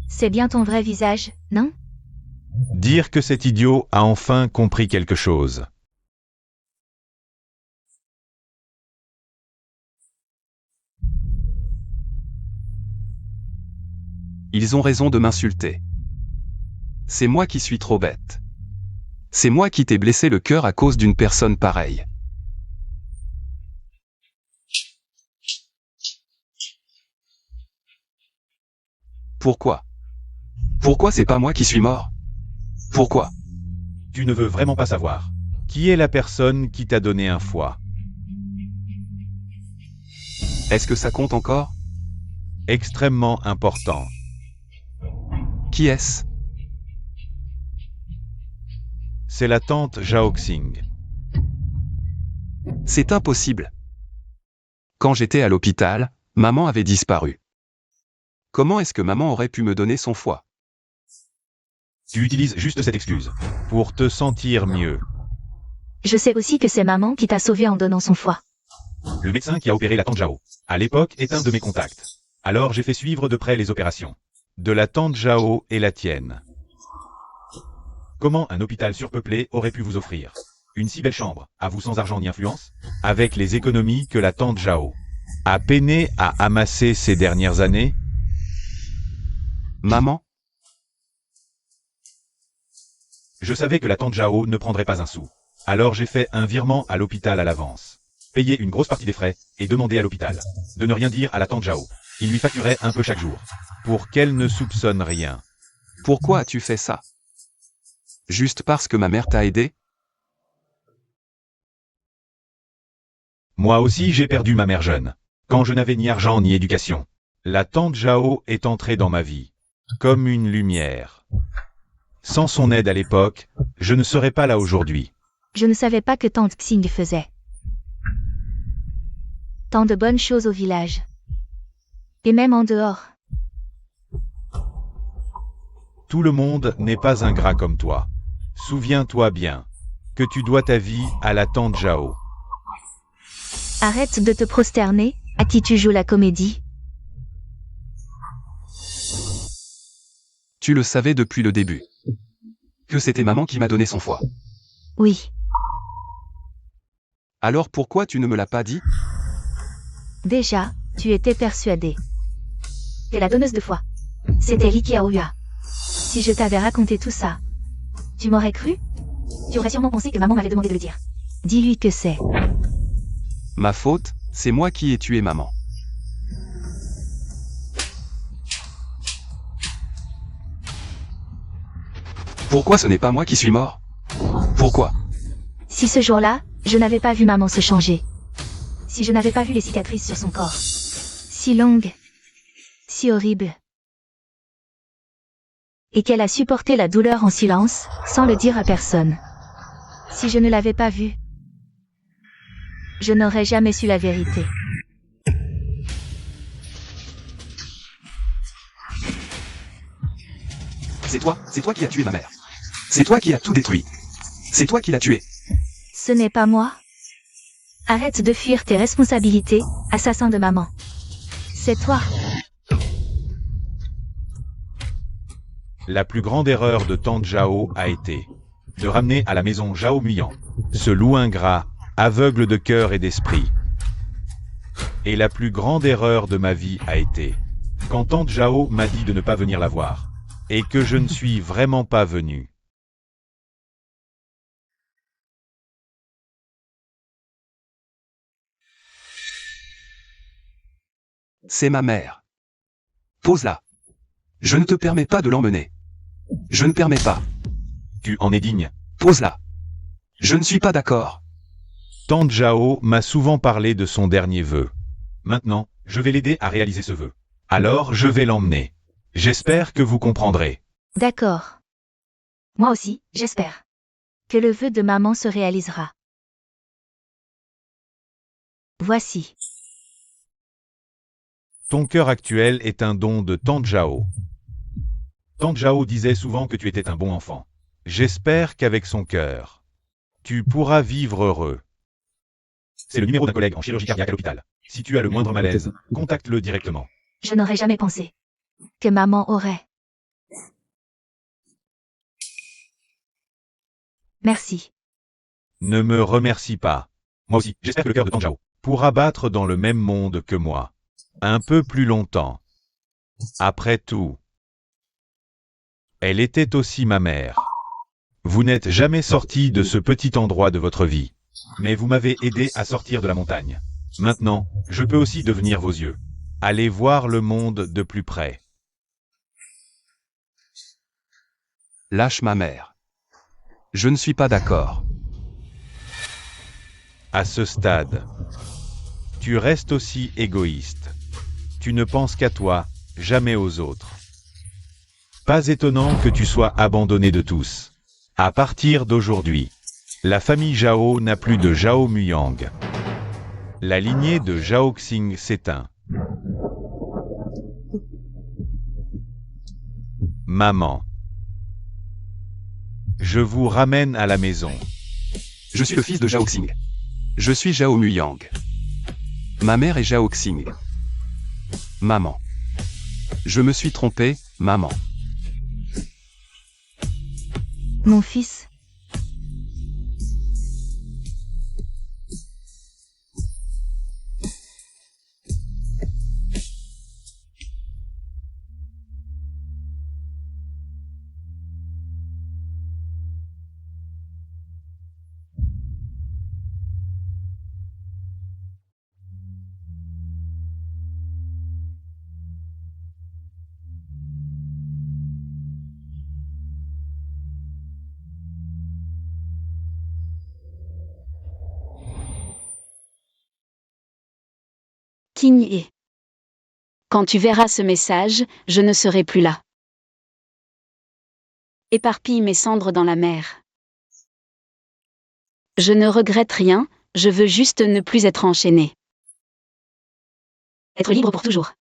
C'est bien ton vrai visage, non? Dire que cet idiot a enfin compris quelque chose. Ils ont raison de m'insulter. C'est moi qui suis trop bête. C'est moi qui t'ai blessé le cœur à cause d'une personne pareille. Pourquoi? Pourquoi c'est pas moi qui suis mort? Pourquoi? Tu ne veux vraiment pas savoir. Qui est la personne qui t'a donné un foie? Est-ce que ça compte encore? Extrêmement important. Qui est-ce? C'est la tante Zhaoxing. C'est impossible. Quand j'étais à l'hôpital, maman avait disparu. Comment est-ce que maman aurait pu me donner son foie? Tu utilises juste cette excuse pour te sentir mieux. Je sais aussi que c'est maman qui t'a sauvé en donnant son foie. Le médecin qui a opéré la tante Zhao, à l'époque, est un de mes contacts. Alors j'ai fait suivre de près les opérations. De la tante Zhao et la tienne. Comment un hôpital surpeuplé aurait pu vous offrir une si belle chambre, à vous sans argent ni influence, avec les économies que la tante Zhao a peiné à amasser ces dernières années? Maman? Je savais que la tante Zhao ne prendrait pas un sou. Alors j'ai fait un virement à l'hôpital à l'avance. Payé une grosse partie des frais et demandé à l'hôpital de ne rien dire à la tante Zhao. Il lui facturait un peu chaque jour, pour qu'elle ne soupçonne rien. Pourquoi as-tu fait ça? Juste parce que ma mère t'a aidé? Moi aussi j'ai perdu ma mère jeune, quand je n'avais ni argent ni éducation. La tante Zhao est entrée dans ma vie, comme une lumière. Sans son aide à l'époque, je ne serais pas là aujourd'hui. Je ne savais pas que tante Xing faisait tant de bonnes choses au village. Et même en dehors. Tout le monde n'est pas ingrat comme toi. Souviens-toi bien que tu dois ta vie à la tante Zhao. Arrête de te prosterner, à qui tu joues la comédie. Tu le savais depuis le début. Que c'était maman qui m'a donné son foie. Oui. Alors pourquoi tu ne me l'as pas dit? Déjà, tu étais persuadée que la donneuse de foie, c'était Li Qiaoyue. Si je t'avais raconté tout ça, tu m'aurais cru? Tu aurais sûrement pensé que maman m'avait demandé de le dire. Dis-lui que c'est Ma faute, c'est moi qui ai tué maman. Pourquoi ce n'est pas moi qui suis mort? Pourquoi? Si ce jour-là, je n'avais pas vu maman se changer. Si je n'avais pas vu les cicatrices sur son corps. Si longues. Si horribles. Et qu'elle a supporté la douleur en silence, sans le dire à personne. Si je ne l'avais pas vue, je n'aurais jamais su la vérité. C'est toi qui as tué ma mère. C'est toi qui as tout détruit. C'est toi qui l'as tué. Ce n'est pas moi. Arrête de fuir tes responsabilités, assassin de maman. C'est toi. La plus grande erreur de tante Zhao a été de ramener à la maison Zhao Muyan, ce loup ingrat, aveugle de cœur et d'esprit. Et la plus grande erreur de ma vie a été quand tante Zhao m'a dit de ne pas venir la voir, et que je ne suis vraiment pas venu. C'est ma mère. Pose-la. Je ne te permets pas de l'emmener. Je ne permets pas. Tu en es digne. Pose-la. Je ne suis pas d'accord. Tante Zhao m'a souvent parlé de son dernier vœu. Maintenant, je vais l'aider à réaliser ce vœu. Alors je vais l'emmener. J'espère que vous comprendrez. D'accord. Moi aussi, j'espère que le vœu de maman se réalisera. Voici. Ton cœur actuel est un don de Tante Zhao. Tante Zhao disait souvent que tu étais un bon enfant. J'espère qu'avec son cœur, tu pourras vivre heureux. C'est le numéro d'un collègue en chirurgie cardiaque à l'hôpital. Si tu as le moindre malaise, contacte-le directement. Je n'aurais jamais pensé que maman aurait. Merci. Ne me remercie pas. Moi aussi, j'espère que le cœur de Tante Zhao pourra battre dans le même monde que moi. Un peu plus longtemps. Après tout, elle était aussi ma mère. Vous n'êtes jamais sorti de ce petit endroit de votre vie. Mais vous m'avez aidé à sortir de la montagne. Maintenant, je peux aussi devenir vos yeux. Allez voir le monde de plus près. Lâche ma mère. Je ne suis pas d'accord. À ce stade, tu restes aussi égoïste. Tu ne penses qu'à toi, jamais aux autres. Pas étonnant que tu sois abandonné de tous. À partir d'aujourd'hui, la famille Zhao n'a plus de Zhao Muyang. La lignée de Zhao Xing s'éteint. Maman. Je vous ramène à la maison. Je suis le fils de Zhao Xing. Je suis Zhao Muyang. Ma mère est Zhao Xing. Maman. Je me suis trompé, maman. Mon fils. King Ye. Quand tu verras ce message, je ne serai plus là. Éparpille mes cendres dans la mer. Je ne regrette rien, je veux juste ne plus être enchaîné. Être libre pour toujours.